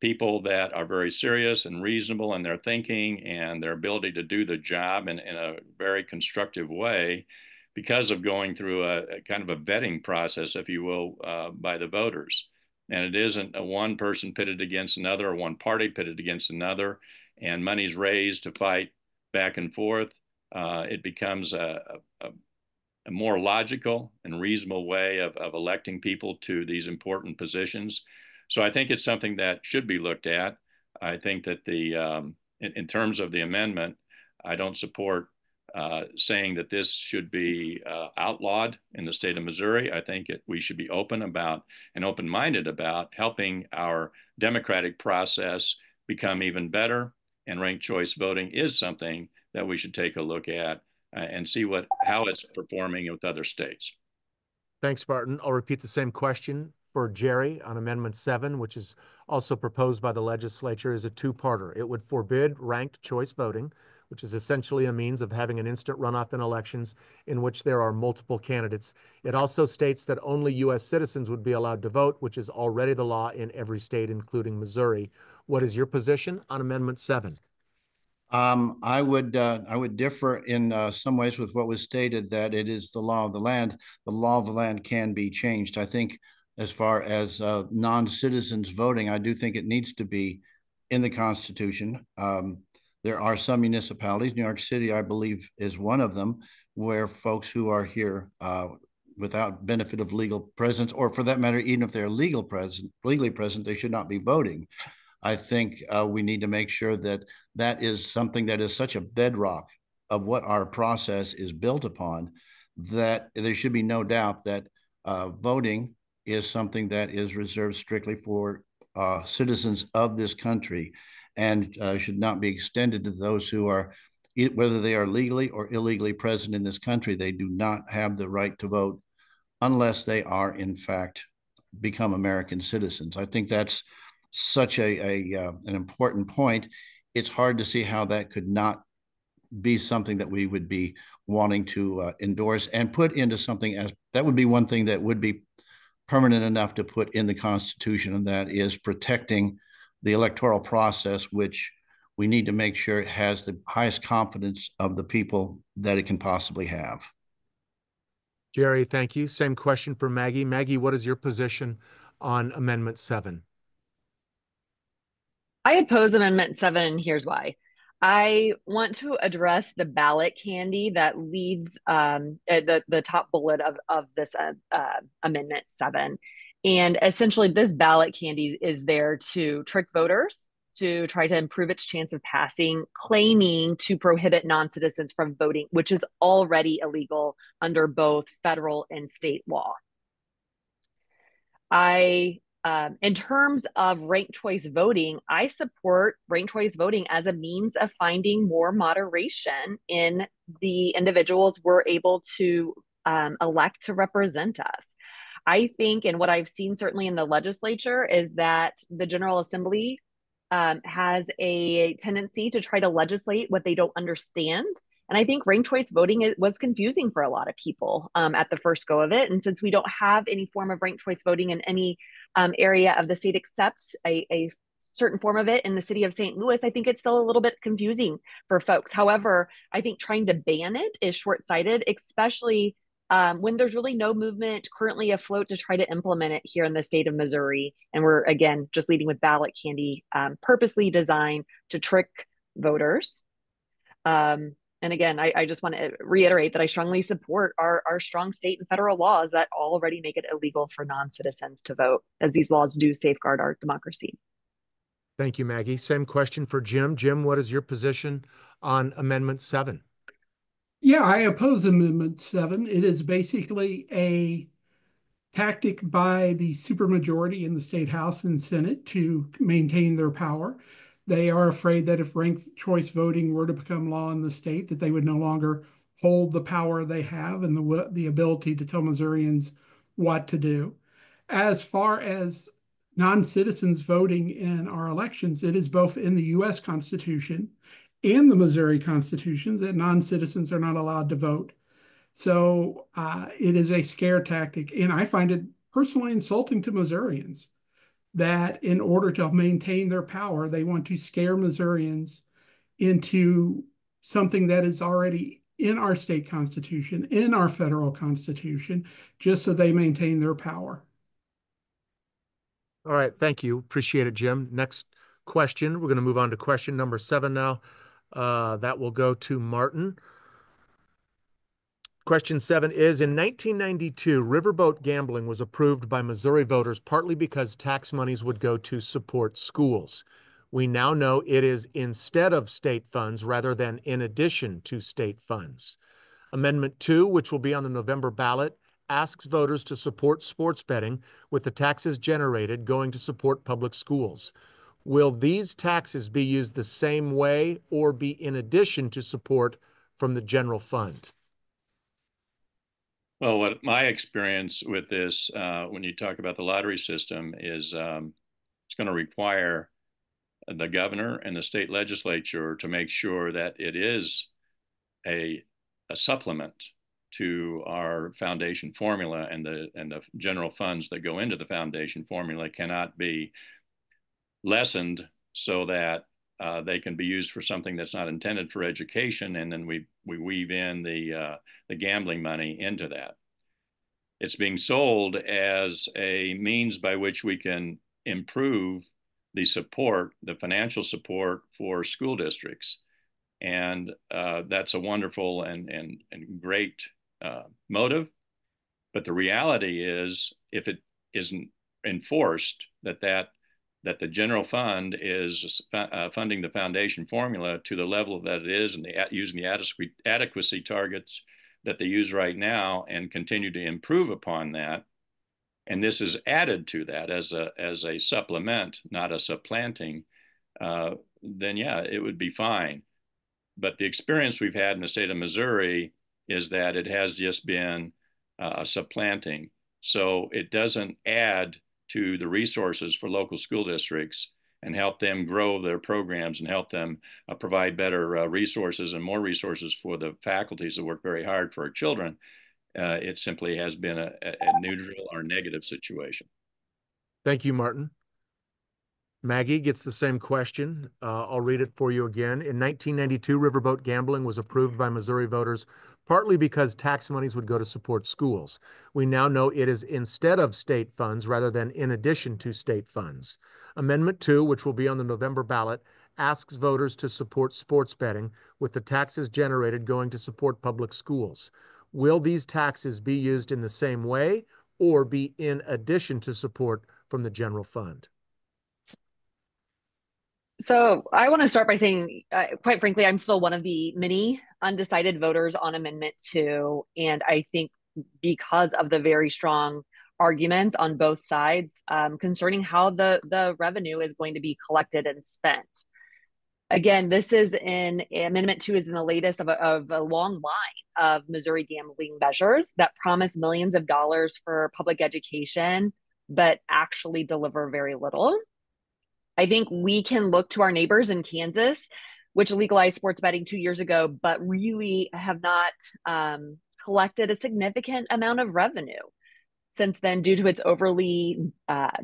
people that are very serious and reasonable in their thinking and their ability to do the job in a very constructive way because of going through a kind of a vetting process, if you will, by the voters. And it isn't a one person pitted against another or one party pitted against another, and money's raised to fight back and forth. It becomes a more logical and reasonable way of electing people to these important positions. So I think it's something that should be looked at. I think that in terms of the amendment, I don't support saying that this should be outlawed in the state of Missouri. I think we should be open about and open-minded about helping our democratic process become even better. And ranked choice voting is something that we should take a look at and see how it's performing with other states. Thanks, Martin. I'll repeat the same question for Jerry on Amendment 7, which is also proposed by the legislature, is a two-parter. It would forbid ranked choice voting, which is essentially a means of having an instant runoff in elections in which there are multiple candidates. It also states that only U.S. citizens would be allowed to vote, which is already the law in every state, including Missouri. What is your position on Amendment 7? I would differ in some ways with what was stated, that it is the law of the land. The law of the land can be changed. I think as far as non-citizens voting, I do think it needs to be in the Constitution. There are some municipalities, New York City, I believe, is one of them, where folks who are here without benefit of legal presence, or for that matter, even if they're legally present, they should not be voting. I think we need to make sure that that is something that is such a bedrock of what our process is built upon, that there should be no doubt that voting is something that is reserved strictly for citizens of this country, and should not be extended to those who are, whether they are legally or illegally present in this country. They do not have the right to vote unless they are, in fact, become American citizens. I think that's such an important point. It's hard to see how that could not be something that we would be wanting to endorse and put into something, as that would be one thing that would be permanent enough to put in the Constitution, and that is protecting the electoral process, which we need to make sure it has the highest confidence of the people that it can possibly have. Jerry, thank you. Same question for Maggie. Maggie, what is your position on Amendment 7? I oppose Amendment 7, and here's why. I want to address the ballot candy that leads the top bullet of this Amendment 7. And essentially, this ballot candy is there to trick voters, to try to improve its chance of passing, claiming to prohibit non-citizens from voting, which is already illegal under both federal and state law. In terms of ranked choice voting, I support ranked choice voting as a means of finding more moderation in the individuals we're able to elect to represent us. I think, and what I've seen certainly in the legislature, is that the General Assembly has a tendency to try to legislate what they don't understand. And I think ranked choice voting was confusing for a lot of people at the first go of it. And since we don't have any form of ranked choice voting in any area of the state except a certain form of it in the city of St. Louis, I think it's still a little bit confusing for folks. However, I think trying to ban it is short-sighted, especially when there's really no movement currently afloat to try to implement it here in the state of Missouri. And we're, again, just leading with ballot candy, purposely designed to trick voters. And again, I just want to reiterate that I strongly support our strong state and federal laws that already make it illegal for non-citizens to vote, as these laws do safeguard our democracy. Thank you, Maggie. Same question for Jim. Jim, what is your position on Amendment 7? Yeah, I oppose Amendment 7. It is basically a tactic by the supermajority in the state House and Senate to maintain their power. They are afraid that if ranked choice voting were to become law in the state, that they would no longer hold the power they have and the ability to tell Missourians what to do. As far as non-citizens voting in our elections, it is both in the U.S. Constitution and the Missouri Constitution that non-citizens are not allowed to vote. So it is a scare tactic. And I find it personally insulting to Missourians that in order to maintain their power, they want to scare Missourians into something that is already in our state constitution, in our federal constitution, just so they maintain their power. All right, thank you. Appreciate it, Jim. Next question. We're going to move on to question number 7 now. That will go to Martin. Question 7 is, in 1992, riverboat gambling was approved by Missouri voters partly because tax monies would go to support schools. We now know it is instead of state funds rather than in addition to state funds. Amendment 2, which will be on the November ballot, asks voters to support sports betting with the taxes generated going to support public schools. Will these taxes be used the same way or be in addition to support from the general fund? Well, what my experience with this, when you talk about the lottery system, is it's going to require the governor and the state legislature to make sure that it is a supplement to our foundation formula, and the general funds that go into the foundation formula cannot be lessened so that they can be used for something that's not intended for education, and then we weave in the gambling money into that. It's being sold as a means by which we can improve the support, the financial support for school districts, and that's a wonderful and great motive. But the reality is, if it isn't enforced, that the general fund is funding the foundation formula to the level that it is, and using the adequacy targets that they use right now, and continue to improve upon that, and this is added to that as a supplement, not a supplanting, then yeah, it would be fine. But the experience we've had in the state of Missouri is that it has just been a supplanting. So it doesn't add to the resources for local school districts and help them grow their programs and help them provide better resources and more resources for the faculties that work very hard for our children. It simply has been a neutral or negative situation. Thank you, Martin. Maggie gets the same question. I'll read it for you again. In 1992, riverboat gambling was approved by Missouri voters partly because tax monies would go to support schools. We now know it is instead of state funds rather than in addition to state funds. Amendment 2, which will be on the November ballot, asks voters to support sports betting with the taxes generated going to support public schools. Will these taxes be used in the same way or be in addition to support from the general fund? So I want to start by saying, quite frankly, I'm still one of the many undecided voters on Amendment 2. And I think because of the very strong arguments on both sides concerning how the revenue is going to be collected and spent. Again, this is Amendment 2 is in the latest of a long line of Missouri gambling measures that promise millions of dollars for public education, but actually deliver very little. I think we can look to our neighbors in Kansas, which legalized sports betting 2 years ago, but really have not collected a significant amount of revenue. Since then, due to its overly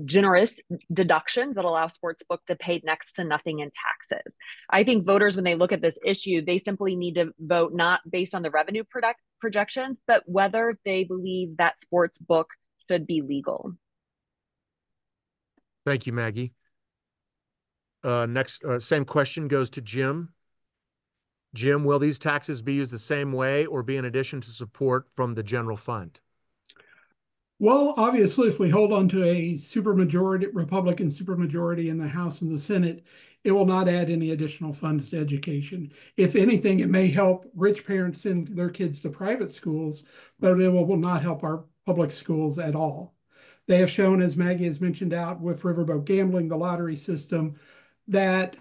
generous deductions that allow sportsbook to pay next to nothing in taxes. I think voters, when they look at this issue, they simply need to vote not based on the revenue projections, but whether they believe that sportsbook should be legal. Thank you, Maggie. Next, same question goes to Jim. Jim, will these taxes be used the same way or be in addition to support from the general fund? Well, obviously, if we hold on to a supermajority, Republican supermajority in the House and the Senate, it will not add any additional funds to education. If anything, it may help rich parents send their kids to private schools, but it will not help our public schools at all. They have shown, as Maggie has mentioned out with riverboat gambling, the lottery system, that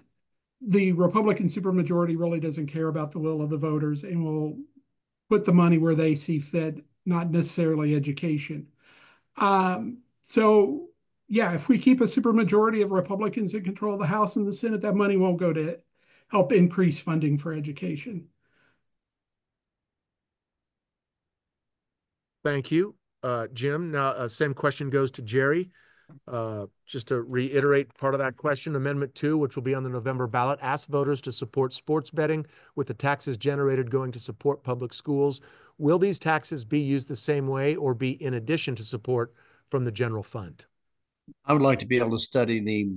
the Republican supermajority really doesn't care about the will of the voters and will put the money where they see fit, not necessarily education. So yeah, if we keep a supermajority of Republicans in control of the House and the Senate, that money won't go to help increase funding for education. Thank you, Jim. Now, same question goes to Jerry. Just to reiterate part of that question, Amendment 2, which will be on the November ballot, asks voters to support sports betting with the taxes generated going to support public schools. Will these taxes be used the same way or be in addition to support from the general fund? I would like to be able to study the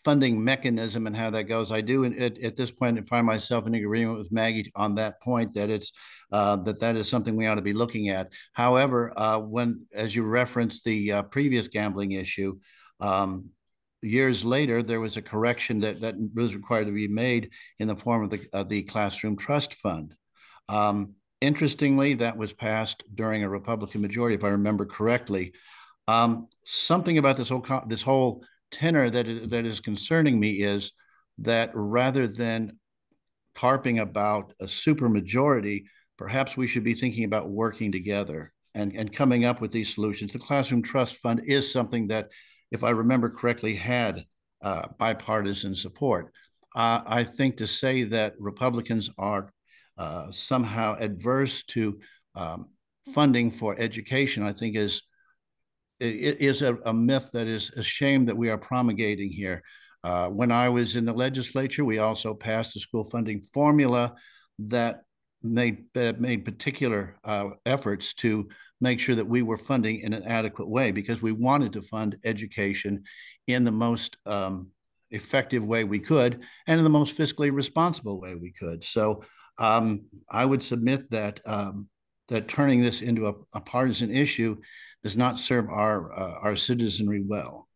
funding mechanism and how that goes. I do at this point find myself in agreement with Maggie on that point, that it's that is something we ought to be looking at. However, when, as you referenced the previous gambling issue, years later, there was a correction that was required to be made in the form of the classroom trust fund. Interestingly, that was passed during a Republican majority, if I remember correctly. Something about this whole tenor that is concerning me is that rather than carping about a supermajority, perhaps we should be thinking about working together and coming up with these solutions. The Classroom Trust Fund is something that, if I remember correctly, had bipartisan support. I think to say that Republicans are somehow adverse to funding for education, I think is a myth that is a shame that we are promulgating here. When I was in the legislature, we also passed a school funding formula that made particular efforts to make sure that we were funding in an adequate way, because we wanted to fund education in the most effective way we could and in the most fiscally responsible way we could. So I would submit that that turning this into a partisan issue does not serve our citizenry well.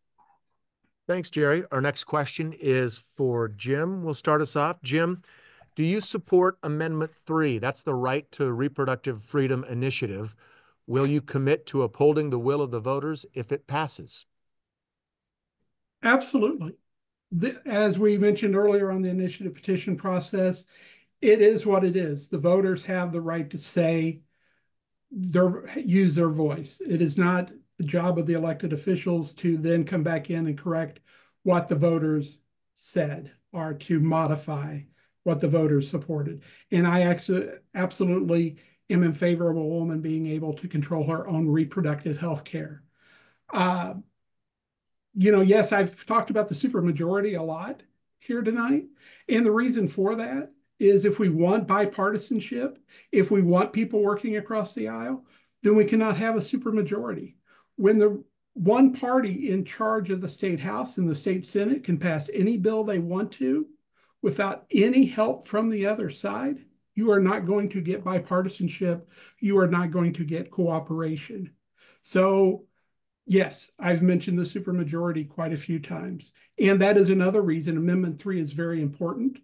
Thanks, Jerry. Our next question is for Jim. We'll start us off. Jim, do you support Amendment 3? That's the Right to Reproductive Freedom Initiative. Will you commit to upholding the will of the voters if it passes? Absolutely. As we mentioned earlier on the initiative petition process, it is what it is. The voters have the right to say, use their voice. It is not the job of the elected officials to then come back in and correct what the voters said or to modify what the voters supported. And I absolutely am in favor of a woman being able to control her own reproductive health care. Yes, I've talked about the supermajority a lot here tonight. And the reason for that is if we want bipartisanship, if we want people working across the aisle, then we cannot have a supermajority. When the one party in charge of the state house and the state senate can pass any bill they want to without any help from the other side, you are not going to get bipartisanship. You are not going to get cooperation. So yes, I've mentioned the supermajority quite a few times. And that is another reason Amendment 3 is very important.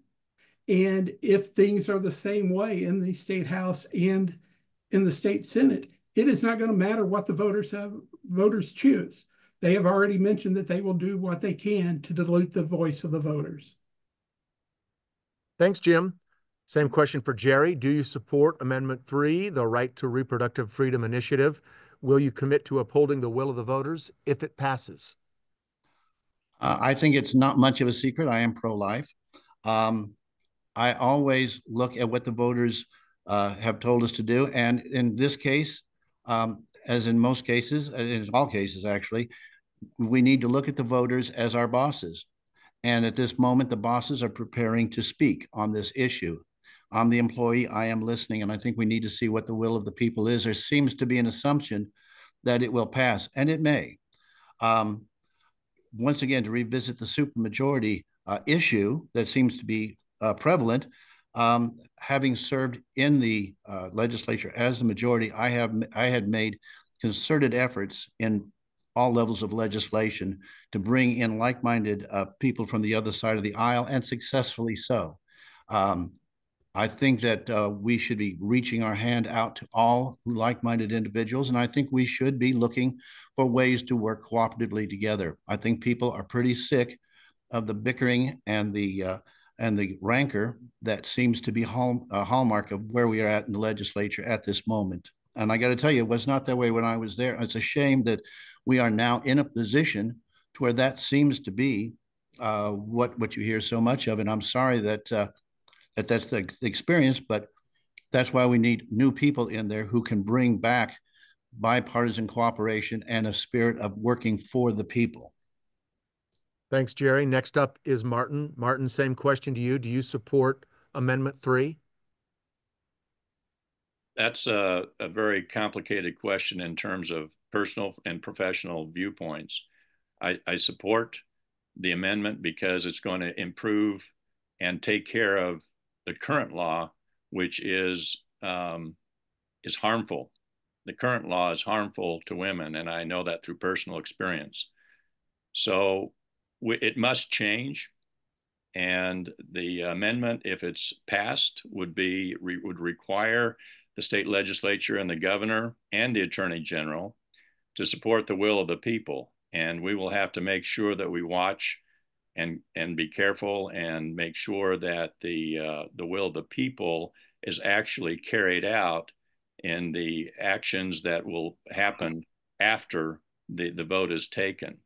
And if things are the same way in the state house and in the state senate, it is not going to matter what the voters choose. They have already mentioned that they will do what they can to dilute the voice of the voters. Thanks, Jim. Same question for Jerry. Do you support Amendment 3, the Right to Reproductive Freedom Initiative? Will you commit to upholding the will of the voters if it passes? I think it's not much of a secret. I am pro-life. I always look at what the voters have told us to do. And in this case, as in most cases, in all cases actually, we need to look at the voters as our bosses. And at this moment, the bosses are preparing to speak on this issue. I'm the employee, I am listening, and I think we need to see what the will of the people is. There seems to be an assumption that it will pass, and it may. Um, Once again, to revisit the supermajority issue that seems to be prevalent, having served in the legislature as the majority, I had made concerted efforts in all levels of legislation to bring in like-minded people from the other side of the aisle, and successfully so. Um, I think that we should be reaching our hand out to all like-minded individuals, and I think we should be looking for ways to work cooperatively together. I think people are pretty sick of the bickering and the rancor that seems to be a hallmark of where we are at in the legislature at this moment. And I got to tell you, it was not that way when I was there. It's a shame that we are now in a position to where that seems to be what you hear so much of. And I'm sorry that that's the experience, but that's why we need new people in there who can bring back bipartisan cooperation and a spirit of working for the people. Thanks, Jerry. Next up is Martin. Martin, same question to you. Do you support Amendment 3? That's a very complicated question in terms of personal and professional viewpoints. I support the amendment because it's going to improve and take care of the current law, which is harmful. The current law is harmful to women, and I know that through personal experience. So it must change, and the amendment, if it's passed, would require the state legislature and the governor and the attorney general to support the will of the people. And we will have to make sure that we watch and be careful and make sure that the will of the people is actually carried out in the actions that will happen after the vote is taken.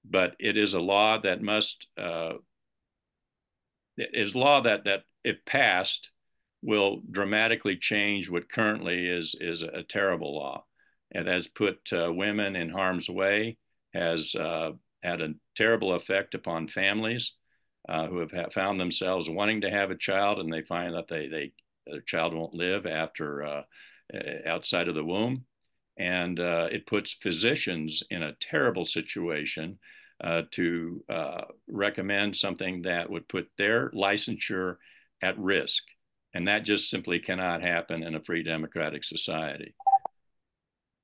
But it is a law that must is law that if passed will dramatically change what currently is a terrible law. It has put women in harm's way, has had a terrible effect upon families who have found themselves wanting to have a child, and they find that their child won't live after outside of the womb. And it puts physicians in a terrible situation to recommend something that would put their licensure at risk. And that just simply cannot happen in a free democratic society.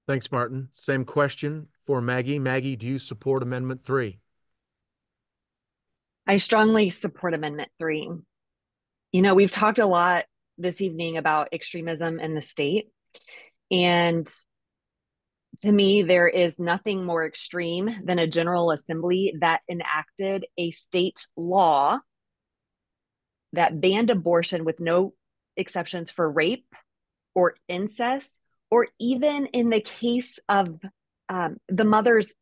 Thanks, Martin. Same question for Maggie. Maggie, do you support Amendment 3? I strongly support Amendment 3. You know, we've talked a lot this evening about extremism in the state. And to me, there is nothing more extreme than a General Assembly that enacted a state law that banned abortion with no exceptions for rape or incest, or even in the case of the mother's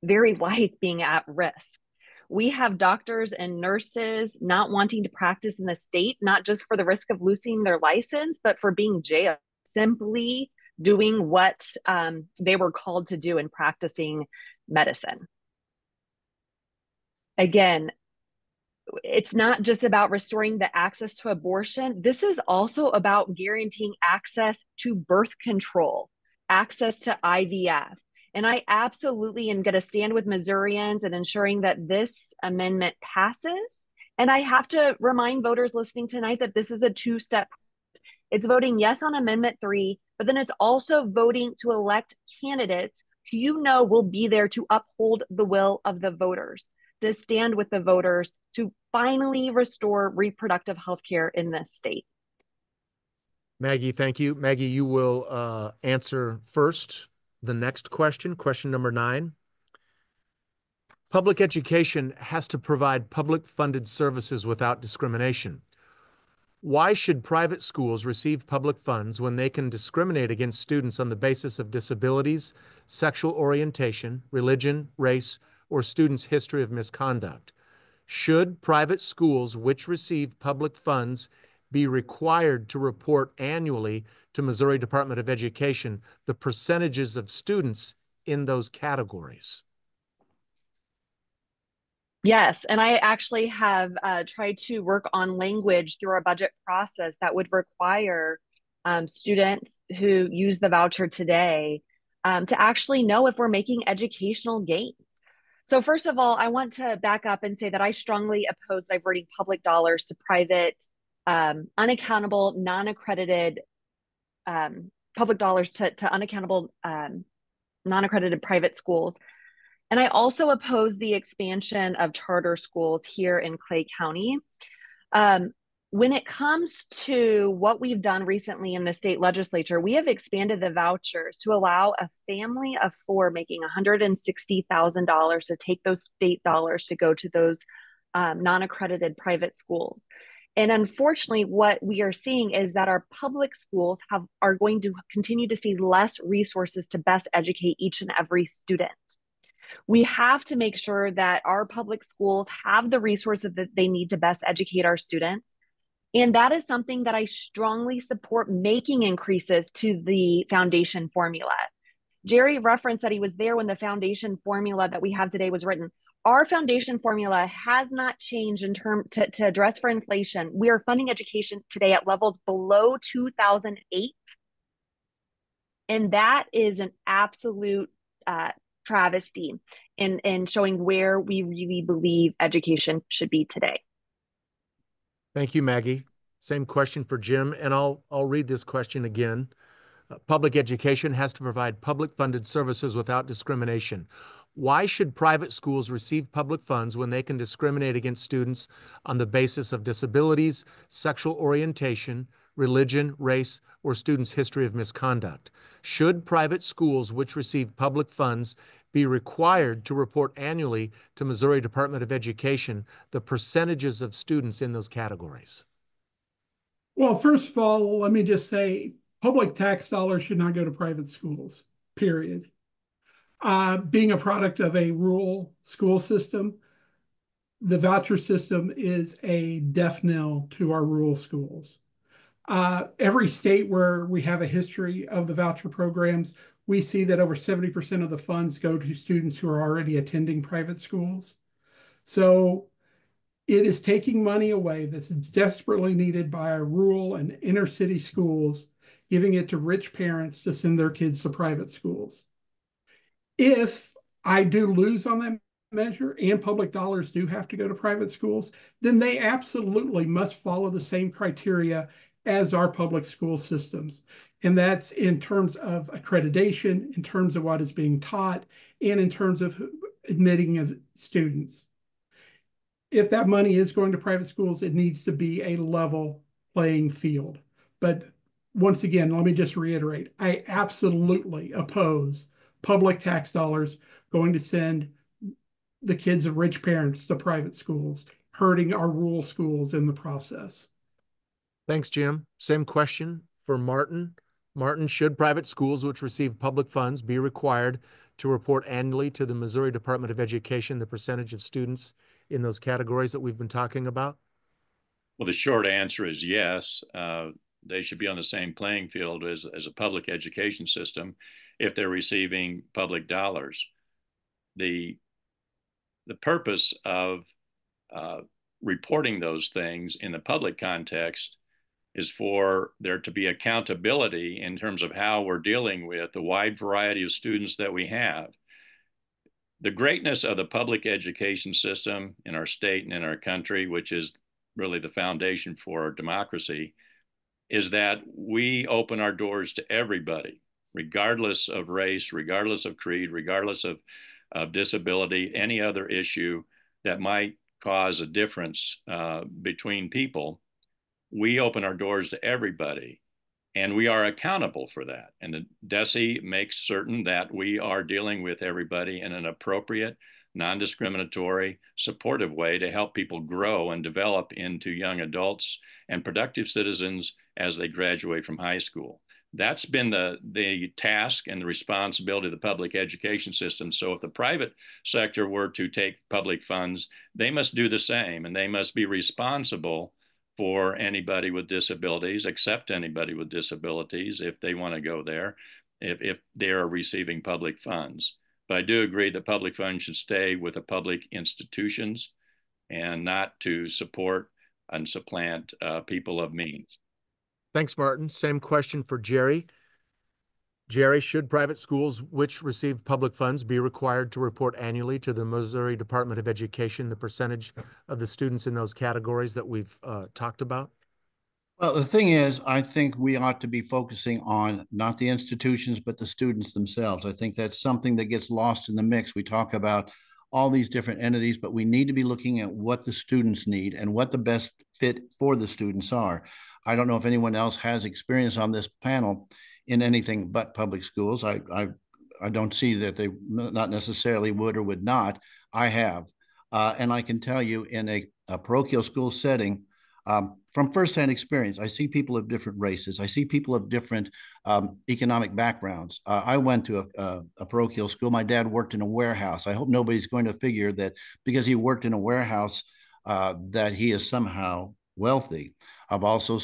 very life being at risk. We have doctors and nurses not wanting to practice in the state, not just for the risk of losing their license, but for being jailed, simply doing what they were called to do in practicing medicine. Again, it's not just about restoring the access to abortion. This is also about guaranteeing access to birth control, access to IVF. And I absolutely am going to stand with Missourians in ensuring that this amendment passes. And I have to remind voters listening tonight that this is a two-step. It's voting yes on Amendment 3, but then it's also voting to elect candidates who you know will be there to uphold the will of the voters, to stand with the voters, to finally restore reproductive health care in this state. Maggie, thank you. Maggie, you will answer first the next question, question number 9. Public education has to provide public-funded services without discrimination. Why should private schools receive public funds when they can discriminate against students on the basis of disabilities, sexual orientation, religion, race, or students' history of misconduct? Should private schools which receive public funds be required to report annually to Missouri Department of Education the percentages of students in those categories? Yes, and I actually have tried to work on language through our budget process that would require students who use the voucher today to actually know if we're making educational gains. So first of all, I want to back up and say that I strongly oppose diverting public dollars to private, unaccountable, non-accredited public dollars to unaccountable, non-accredited private schools. And I also oppose the expansion of charter schools here in Clay County. When it comes to what we've done recently in the state legislature, we have expanded the vouchers to allow a family of four making $160,000 to take those state dollars to go to those non-accredited private schools. And unfortunately, what we are seeing is that our public schools are going to continue to see less resources to best educate each and every student. We have to make sure that our public schools have the resources that they need to best educate our students. And that is something that I strongly support, making increases to the foundation formula. Jerry referenced that he was there when the foundation formula that we have today was written. Our foundation formula has not changed in terms to address for inflation. We are funding education today at levels below 2008. And that is an absolute travesty in showing where we really believe education should be today. Thank you, Maggie. Same question for Jim, and I'll read this question again. Public education has to provide public-funded services without discrimination. Why should private schools receive public funds when they can discriminate against students on the basis of disabilities, sexual orientation, religion, race, or students' history of misconduct? Should private schools which receive public funds be required to report annually to Missouri Department of Education the percentages of students in those categories? Well, first of all, let me just say public tax dollars should not go to private schools, period. Being a product of a rural school system, the voucher system is a death knell to our rural schools. Every state where we have a history of the voucher programs, we see that over 70% of the funds go to students who are already attending private schools. So it is taking money away that's desperately needed by our rural and inner city schools, giving it to rich parents to send their kids to private schools. If I do lose on that measure and public dollars do have to go to private schools, then they absolutely must follow the same criteria as our public school systems. And that's in terms of accreditation, in terms of what is being taught, and in terms of admitting of students. If that money is going to private schools, it needs to be a level playing field. But once again, let me just reiterate, I absolutely oppose public tax dollars going to send the kids of rich parents to private schools, hurting our rural schools in the process. Thanks, Jim. Same question for Martin. Martin, should private schools which receive public funds be required to report annually to the Missouri Department of Education the percentage of students in those categories that we've been talking about? Well, the short answer is yes. They should be on the same playing field as a public education system if they're receiving public dollars. The purpose of reporting those things in the public context is for there to be accountability in terms of how we're dealing with the wide variety of students that we have. The greatness of the public education system in our state and in our country, which is really the foundation for our democracy, is that we open our doors to everybody, regardless of race, regardless of creed, regardless of disability, any other issue that might cause a difference between people. We open our doors to everybody, and we are accountable for that. And the DESE makes certain that we are dealing with everybody in an appropriate, non-discriminatory, supportive way to help people grow and develop into young adults and productive citizens as they graduate from high school. That's been the task and the responsibility of the public education system. So if the private sector were to take public funds, they must do the same, and they must be responsible for anybody with disabilities, accept anybody with disabilities if they want to go there, if they are receiving public funds. But I do agree that public funds should stay with the public institutions and not to support and supplant people of means. Thanks, Martin. Same question for Jerry. Jerry, should private schools which receive public funds be required to report annually to the Missouri Department of Education the percentage of the students in those categories that we've talked about? Well, the thing is, I think we ought to be focusing on not the institutions, but the students themselves. I think that's something that gets lost in the mix. We talk about all these different entities, but we need to be looking at what the students need and what the best fit for the students are. I don't know if anyone else has experience on this panel in anything but public schools. I don't see that they not necessarily would or would not. I have. And I can tell you in a parochial school setting, from firsthand experience, I see people of different races. I see people of different economic backgrounds. I went to a parochial school. My dad worked in a warehouse. I hope nobody's going to figure that because he worked in a warehouse that he is somehow wealthy. I've also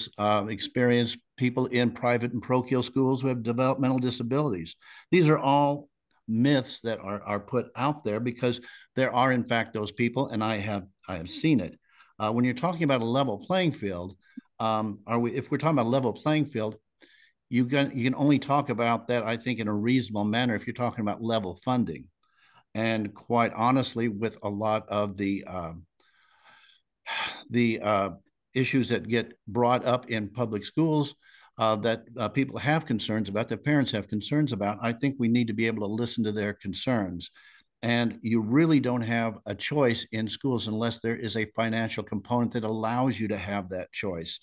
experienced people in private and parochial schools who have developmental disabilities. These are all myths that are put out there because there are in fact those people, and I have seen it. When you're talking about a level playing field, if we're talking about a level playing field, you can only talk about that, I think, in a reasonable manner if you're talking about level funding. And quite honestly, with a lot of the issues that get brought up in public schools that people have concerns about, that parents have concerns about, I think we need to be able to listen to their concerns. And you really don't have a choice in schools unless there is a financial component that allows you to have that choice.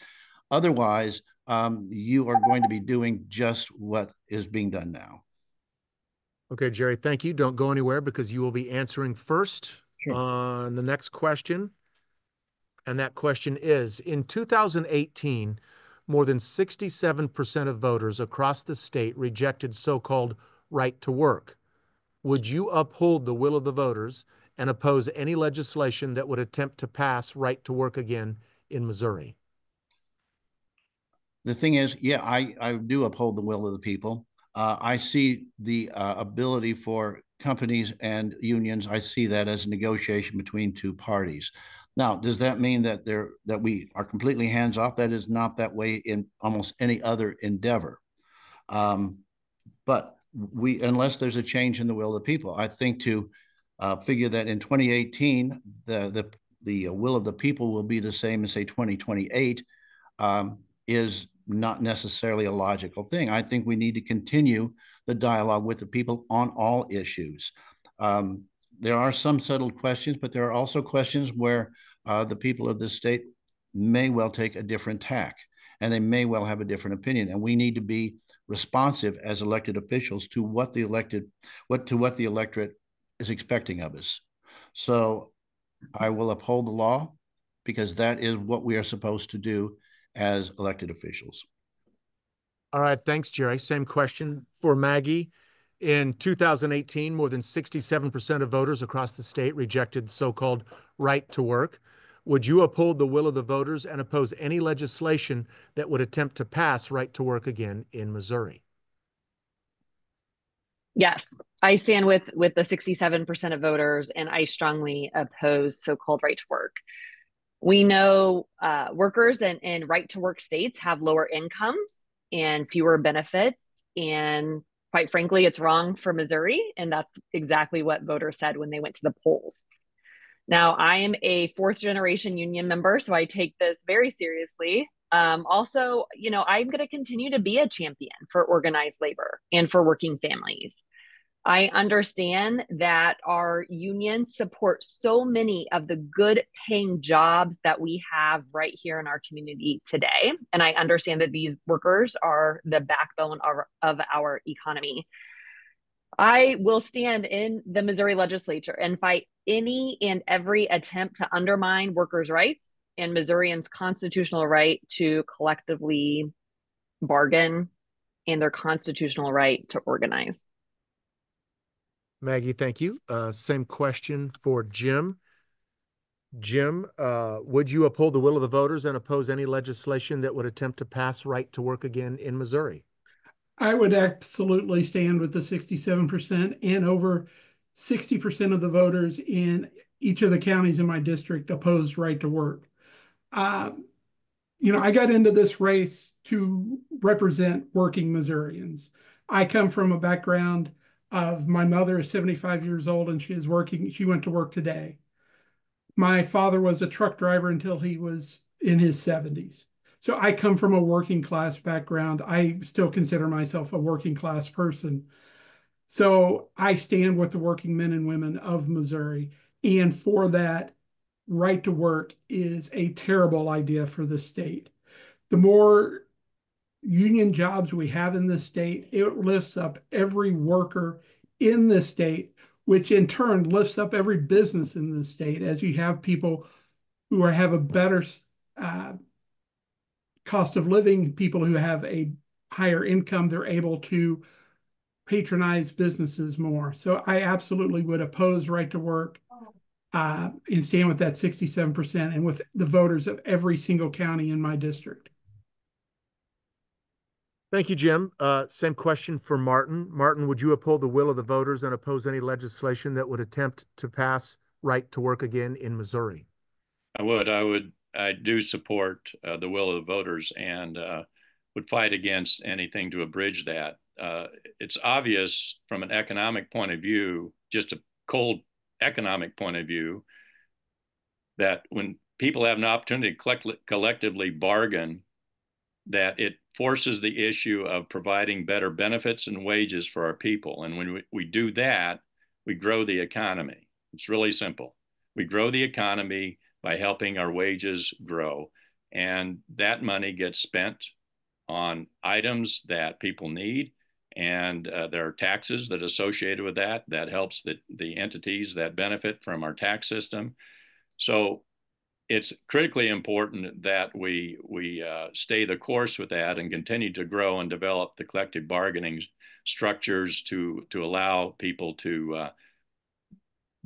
Otherwise, you are going to be doing just what is being done now. Okay, Jerry, thank you. Don't go anywhere because you will be answering first Sure. on the next question. And that question is, in 2018, more than 67% of voters across the state rejected so-called right to work. Would you uphold the will of the voters and oppose any legislation that would attempt to pass right to work again in Missouri? The thing is, yeah, I do uphold the will of the people. I see the ability for companies and unions. I see that as a negotiation between two parties. Now, does that mean that we are completely hands off? That is not that way in almost any other endeavor. But unless there's a change in the will of the people, I think to figure that in 2018 the will of the people will be the same as say 2028 is not necessarily a logical thing. I think we need to continue the dialogue with the people on all issues. There are some settled questions, but there are also questions where the people of the state may well take a different tack, and they may well have a different opinion. And we need to be responsive as elected officials to what the electorate is expecting of us. So I will uphold the law because that is what we are supposed to do as elected officials. All right, thanks, Jerry. Same question for Maggie. In 2018, more than 67% of voters across the state rejected so-called right to work. Would you uphold the will of the voters and oppose any legislation that would attempt to pass right to work again in Missouri? Yes, I stand with the 67% of voters, and I strongly oppose so-called right to work. We know workers in right to work states have lower incomes and fewer benefits. And quite frankly, it's wrong for Missouri. And that's exactly what voters said when they went to the polls. Now, I am a fourth generation union member, so I take this very seriously. Also, I'm going to continue to be a champion for organized labor and for working families. I understand that our unions support so many of the good paying jobs that we have right here in our community today. And I understand that these workers are the backbone of our economy. I will stand in the Missouri legislature and fight any and every attempt to undermine workers' rights and Missourians' constitutional right to collectively bargain and their constitutional right to organize. Maggie, thank you. Same question for Jim. Jim, would you uphold the will of the voters and oppose any legislation that would attempt to pass right to work again in Missouri? I would absolutely stand with the 67%, and over 60% of the voters in each of the counties in my district opposed right to work. Uh, I got into this race to represent working Missourians. I come from a background of my mother is 75 years old and she is working. She went to work today. My father was a truck driver until he was in his 70s. So I come from a working class background. I still consider myself a working class person. So I stand with the working men and women of Missouri. And for that, right to work is a terrible idea for the state. The more union jobs we have in this state, it lifts up every worker in this state, which in turn lifts up every business in the state as you have people who have a better uh, cost of living, people who have a higher income, they're able to patronize businesses more. So I absolutely would oppose right to work and stand with that 67% and with the voters of every single county in my district. Thank you, Jim. Same question for Martin. Martin, would you uphold the will of the voters and oppose any legislation that would attempt to pass right to work again in Missouri? I would. I do support the will of the voters and would fight against anything to abridge that. It's obvious from an economic point of view, just a cold economic point of view, that when people have an opportunity to collectively bargain, that it forces the issue of providing better benefits and wages for our people. And when we do that, we grow the economy. It's really simple. We grow the economy by helping our wages grow. And that money gets spent on items that people need. And there are taxes that are associated with that. That helps the entities that benefit from our tax system. So it's critically important that we stay the course with that and continue to grow and develop the collective bargaining structures to allow people to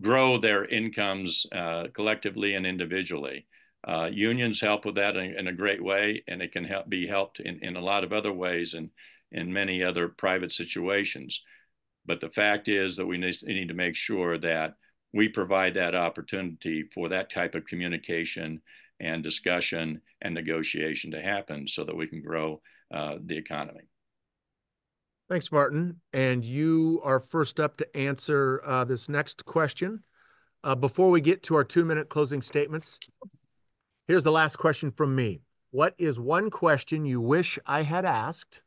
grow their incomes collectively and individually. Unions help with that in a great way, and it can be helped in a lot of other ways and in many other private situations. But the fact is that we need to make sure that we provide that opportunity for that type of communication and discussion and negotiation to happen so that we can grow the economy. Thanks, Martin. And you are first up to answer this next question. Before we get to our 2-minute closing statements, here's the last question from me. What is one question you wish I had asked,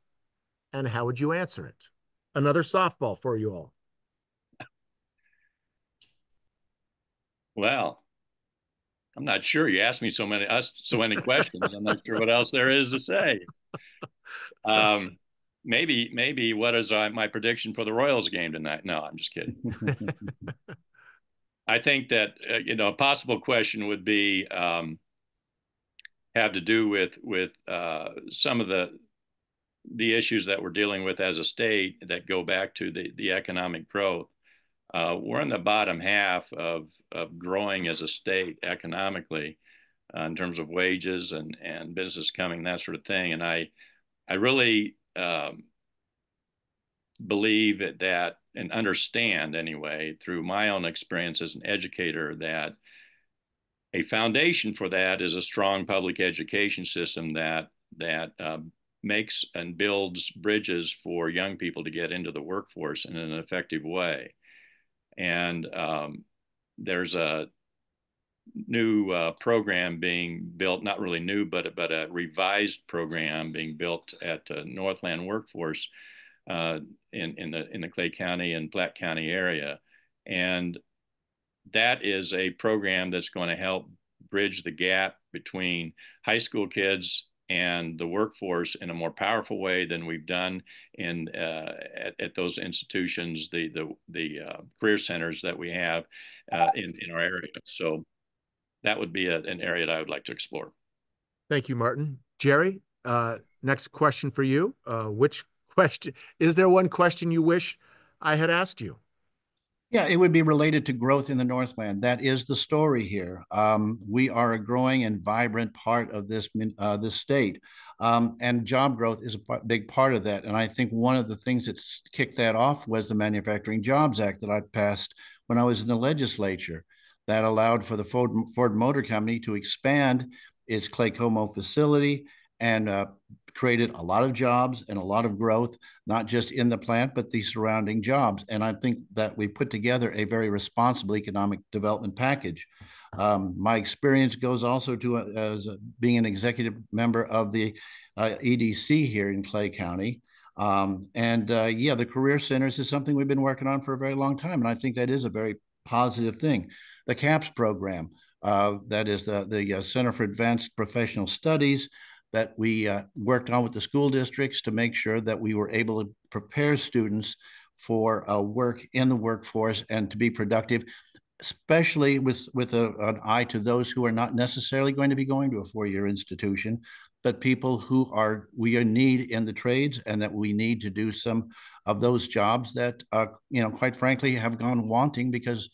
and how would you answer it? Another softball for you all. Well, I'm not sure. You asked me so many questions. I'm not sure what else there is to say. Maybe what is my prediction for the Royals game tonight? No, I'm just kidding. I think that a possible question would be have to do with some of the issues that we're dealing with as a state that go back to the economic growth. We're in the bottom half of growing as a state economically in terms of wages and business coming, that sort of thing. And I really believe that and understand anyway through my own experience as an educator that a foundation for that is a strong public education system that makes and builds bridges for young people to get into the workforce in an effective way. And there's a new program being built, not really new, but a revised program being built at Northland Workforce in the Clay County and Platte County area. And that is a program that's going to help bridge the gap between high school kids and the workforce in a more powerful way than we've done at those institutions, the career centers that we have in our area. So that would be an area that I would like to explore. Thank you, Martin. Jerry, next question for you. Which question, is there one question you wish I had asked you? Yeah, it would be related to growth in the Northland. That is the story here. We are a growing and vibrant part of this state, and job growth is a big part of that. And I think one of the things that's kicked that off was the Manufacturing Jobs Act that I passed when I was in the legislature. That allowed for the Ford Motor Company to expand its Claycomo facility and created a lot of jobs and a lot of growth, not just in the plant, but the surrounding jobs. And I think that we put together a very responsible economic development package. My experience goes also to as being an executive member of the EDC here in Clay County. Yeah, the career centers is something we've been working on for a very long time. And I think that is a very positive thing. The CAPS program, that is the Center for Advanced Professional Studies, that we worked on with the school districts to make sure that we were able to prepare students for work in the workforce and to be productive, especially with an eye to those who are not necessarily going to be going to a four-year institution, but people who we are need in the trades, and that we need to do some of those jobs that, quite frankly, have gone wanting because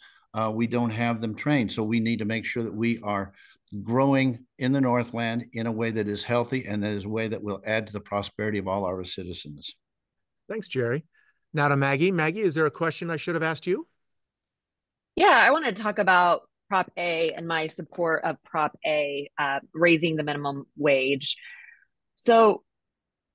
we don't have them trained. So we need to make sure that we are growing in the Northland in a way that is healthy and that is a way that will add to the prosperity of all our citizens. Thanks, Jerry. Now to Maggie. Maggie, is there a question I should have asked you? Yeah, I want to talk about Prop A and my support of Prop A, raising the minimum wage. So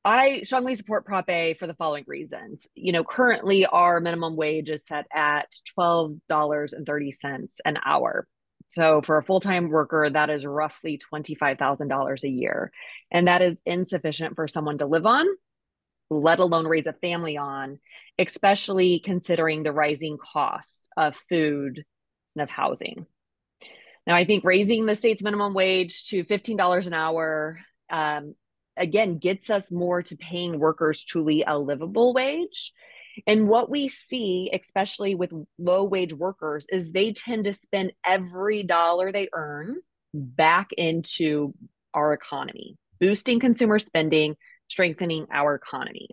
I strongly support Prop A for the following reasons. Currently our minimum wage is set at $12.30 an hour. So for a full-time worker, that is roughly $25,000 a year. And that is insufficient for someone to live on, let alone raise a family on, especially considering the rising cost of food and of housing. Now, I think raising the state's minimum wage to $15 an hour, again, gets us more to paying workers truly a livable wage. And what we see, especially with low wage workers, is they tend to spend every dollar they earn back into our economy, boosting consumer spending, strengthening our economy.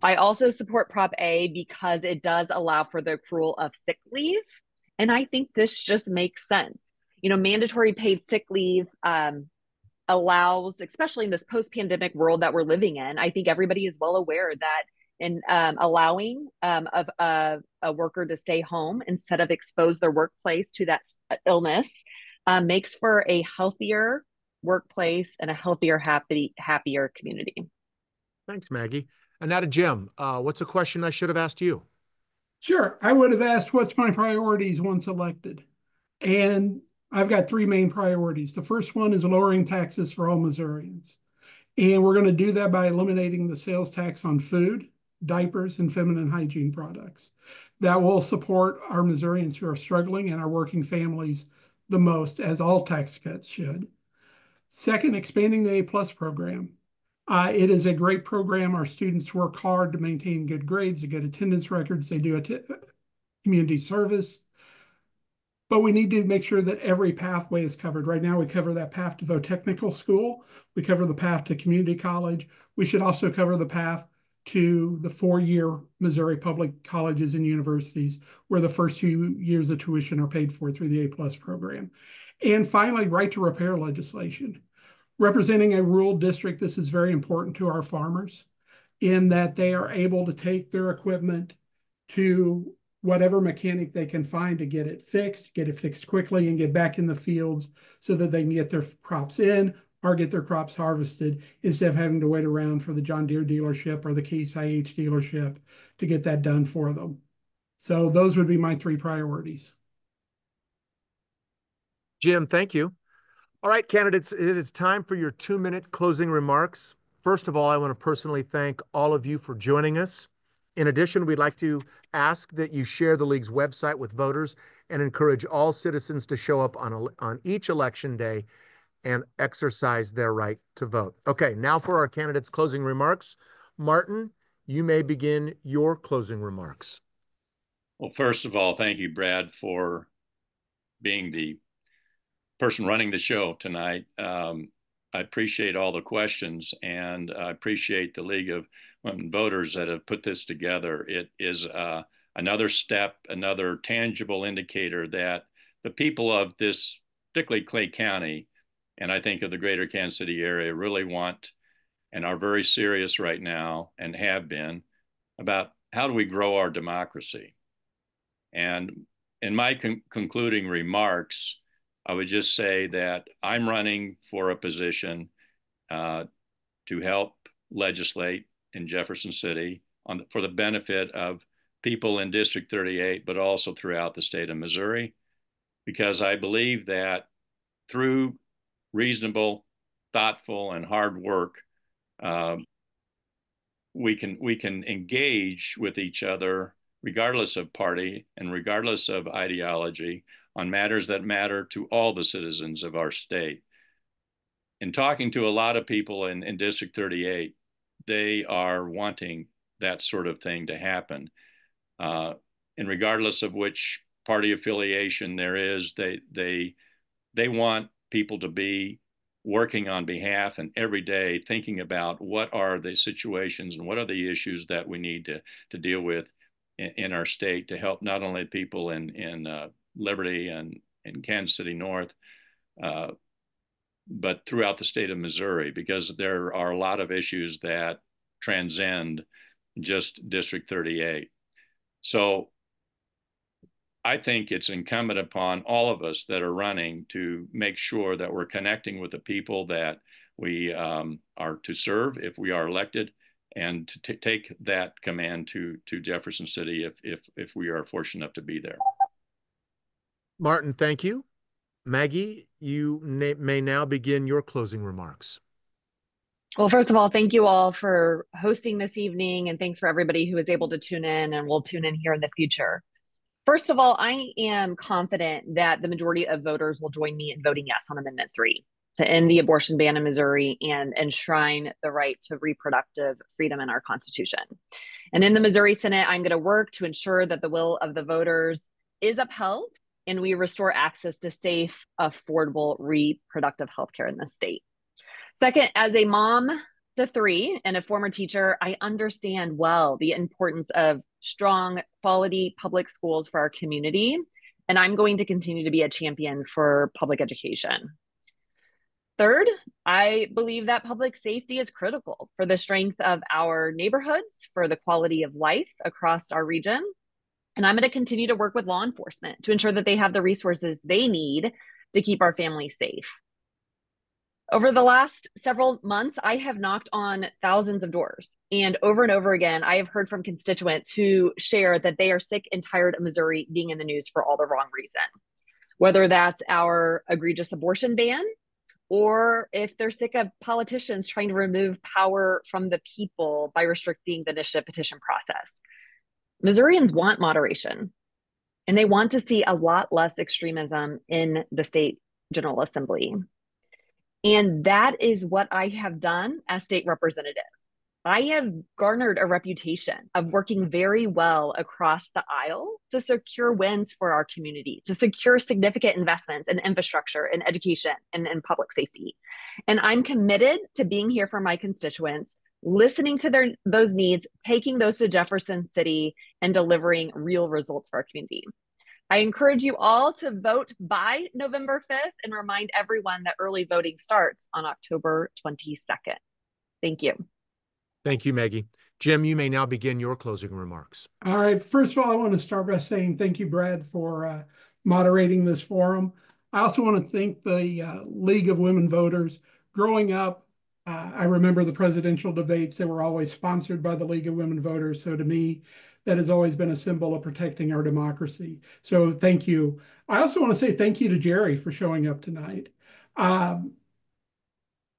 I also support Prop A because it does allow for the accrual of sick leave. And I think this just makes sense. Mandatory paid sick leave allows, especially in this post-pandemic world that we're living in, I think everybody is well aware that in allowing of a worker to stay home instead of expose their workplace to that illness makes for a healthier workplace and a healthier, happier community. Thanks, Maggie. And now to Jim. What's a question I should have asked you? Sure. I would have asked what's my priorities once elected. And I've got three main priorities. The first one is lowering taxes for all Missourians. And we're going to do that by eliminating the sales tax on food, diapers, and feminine hygiene products. That will support our Missourians who are struggling and our working families the most, as all tax cuts should. Second, expanding the A+ program. It is a great program. Our students work hard to maintain good grades, to get attendance records. They do community service. But we need to make sure that every pathway is covered. Right now, we cover that path to the technical school. We cover the path to community college. We should also cover the path to the four-year Missouri public colleges and universities, where the first 2 years of tuition are paid for through the A+ program. And finally, right to repair legislation. Representing a rural district, this is very important to our farmers in that they are able to take their equipment to whatever mechanic they can find to get it fixed quickly, and get back in the fields so that they can get their crops in or get their crops harvested instead of having to wait around for the John Deere dealership or the Case IH dealership to get that done for them. So those would be my three priorities. Jim, thank you. All right, candidates, it is time for your 2-minute closing remarks. First of all, I want to personally thank all of you for joining us. In addition, we'd like to ask that you share the League's website with voters and encourage all citizens to show up on each election day and exercise their right to vote. Okay, now for our candidates' closing remarks. Martin, you may begin your closing remarks. Well, first of all, thank you, Brad, for being the person running the show tonight. I appreciate all the questions, and I appreciate the League of Women Voters that have put this together. It is, I another step, another tangible indicator that the people of this, particularly Clay County, and I think of the greater Kansas City area, really want and are very serious right now and have been about how do we grow our democracy. And in my concluding remarks, I would just say that I'm running for a position to help legislate in Jefferson City for the benefit of people in District 38, but also throughout the state of Missouri, because I believe that through reasonable, thoughtful, and hard work, we can engage with each other regardless of party and regardless of ideology on matters that matter to all the citizens of our state. In talking to a lot of people in District 38, they are wanting that sort of thing to happen. And regardless of which party affiliation there is, they want people to be working on behalf and every day thinking about what are the situations and what are the issues that we need to deal with in our state to help not only people in Liberty and in Kansas City North, but throughout the state of Missouri, because there are a lot of issues that transcend just District 38. So I think it's incumbent upon all of us that are running to make sure that we're connecting with the people that we are to serve if we are elected, and to take that command to Jefferson City if we are fortunate enough to be there. Martin, thank you. Maggie, you may now begin your closing remarks. Well, first of all, thank you all for hosting this evening, and thanks for everybody who was able to tune in and will tune in here in the future. First of all, I am confident that the majority of voters will join me in voting yes on Amendment 3 to end the abortion ban in Missouri and enshrine the right to reproductive freedom in our Constitution. And in the Missouri Senate, I'm going to work to ensure that the will of the voters is upheld and we restore access to safe, affordable reproductive health care in the state. Second, as a mom to 3 and a former teacher, I understand well the importance of strong, quality public schools for our community, and I'm going to continue to be a champion for public education. Third, I believe that public safety is critical for the strength of our neighborhoods, for the quality of life across our region, and I'm going to continue to work with law enforcement to ensure that they have the resources they need to keep our families safe. Over the last several months, I have knocked on thousands of doors, and over again, I have heard from constituents who share that they are sick and tired of Missouri being in the news for all the wrong reason, whether that's our egregious abortion ban, or if they're sick of politicians trying to remove power from the people by restricting the initiative petition process. Missourians want moderation, and they want to see a lot less extremism in the state General Assembly. And that is what I have done as state representative. I have garnered a reputation of working very well across the aisle to secure wins for our community, to secure significant investments in infrastructure, in education, and in public safety. And I'm committed to being here for my constituents, listening to those needs, taking those to Jefferson City, and delivering real results for our community. I encourage you all to vote by November 5th and remind everyone that early voting starts on October 22nd. Thank you. Thank you, Maggie. Jim, you may now begin your closing remarks. All right. First of all, I want to start by saying thank you, Brad, for moderating this forum. I also want to thank the League of Women Voters. Growing up, I remember the presidential debates. They were always sponsored by the League of Women Voters. So to me, that has always been a symbol of protecting our democracy. So thank you. I also want to say thank you to Jerry for showing up tonight.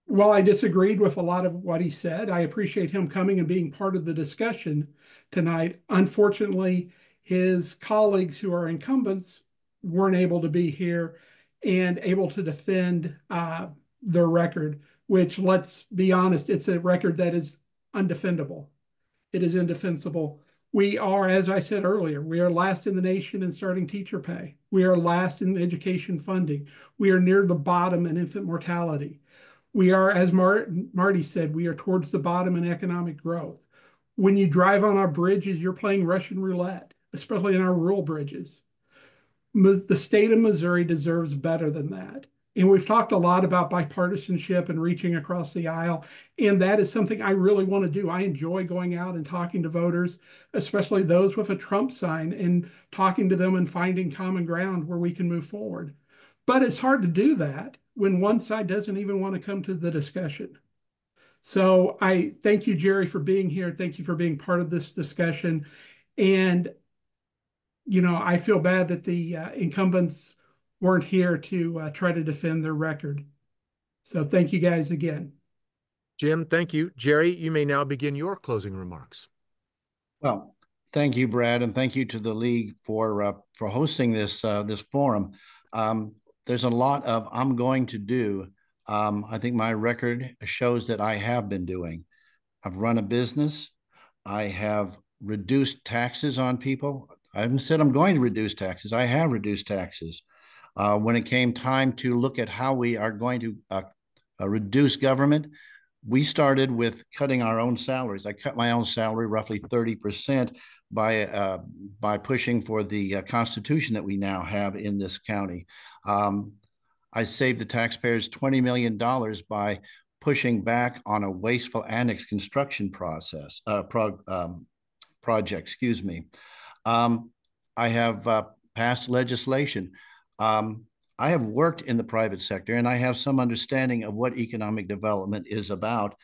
While I disagreed with a lot of what he said, I appreciate him coming and being part of the discussion tonight. Unfortunately, his colleagues who are incumbents weren't able to be here and able to defend their record, which, let's be honest, it's a record that is undefendable. It is indefensible. We are, as I said earlier, we are last in the nation in starting teacher pay. We are last in education funding. We are near the bottom in infant mortality. We are, as Marty said, we are towards the bottom in economic growth. When you drive on our bridges, you're playing Russian roulette. especially in our rural bridges. The state of Missouri deserves better than that. And we've talked a lot about bipartisanship and reaching across the aisle. And that is something I really want to do. I enjoy going out and talking to voters, especially those with a Trump sign, and talking to them and finding common ground where we can move forward. But it's hard to do that when one side doesn't even want to come to the discussion. So I thank you, Jerry, for being here. Thank you for being part of this discussion. And I feel bad that the incumbents weren't here to try to defend their record. So thank you guys again. Jim, thank you. Jerry, you may now begin your closing remarks. Well, thank you, Brad, and thank you to the league for hosting this forum. There's a lot of I'm going to do. I think my record shows that I have been doing. I've run a business. I have reduced taxes on people. I haven't said I'm going to reduce taxes. I have reduced taxes. When it came time to look at how we are going to reduce government, we started with cutting our own salaries. I cut my own salary roughly 30% by pushing for the Constitution that we now have in this county. I saved the taxpayers $20 million by pushing back on a wasteful annex construction project. Excuse me. I have passed legislation. I have worked in the private sector, and I have some understanding of what economic development is about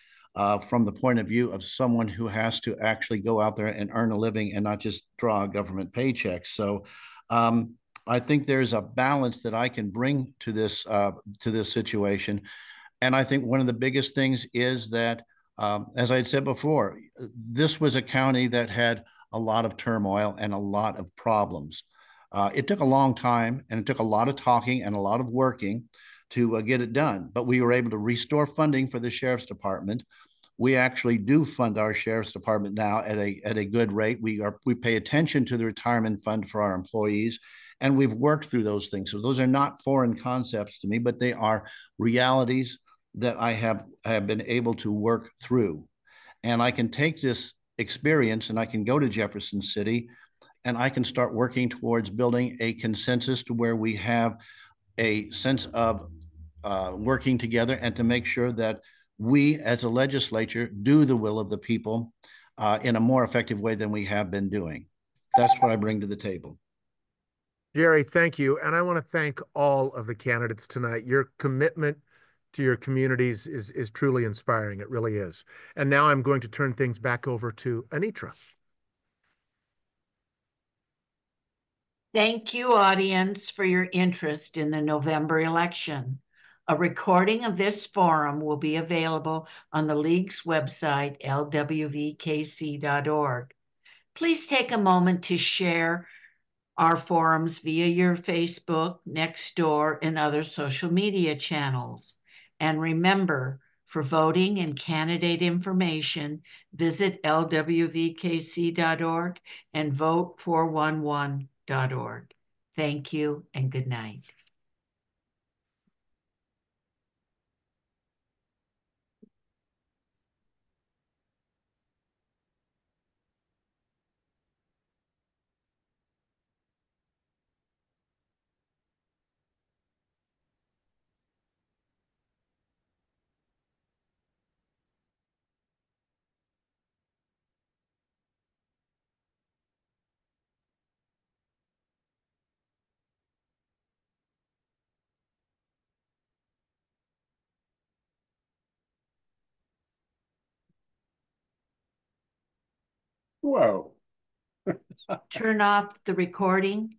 from the point of view of someone who has to actually go out there and earn a living and not just draw government paychecks. So I think there's a balance that I can bring to this situation. And I think one of the biggest things is that, as I had said before, this was a county that had a lot of turmoil and a lot of problems. It took a long time, and it took a lot of talking and a lot of working to get it done. But we were able to restore funding for the sheriff's department. We actually do fund our sheriff's department now at a good rate. We pay attention to the retirement fund for our employees, and we've worked through those things. So those are not foreign concepts to me, but they are realities that I have been able to work through. And I can take this experience and I can go to Jefferson City and I can start working towards building a consensus to where we have a sense of working together and to make sure that we as a legislature do the will of the people in a more effective way than we have been doing. That's what I bring to the table. Jerry, thank you. And I want to thank all of the candidates tonight. Your commitment to your communities is truly inspiring. It really is. And now I'm going to turn things back over to Anitra. Thank you, audience, for your interest in the November election. A recording of this forum will be available on the League's website, lwvkc.org. Please take a moment to share our forums via your Facebook, Nextdoor, and other social media channels. And remember, for voting and candidate information, visit lwvkc.org and vote411.org. Thank you and good night. Whoa. Turn off the recording.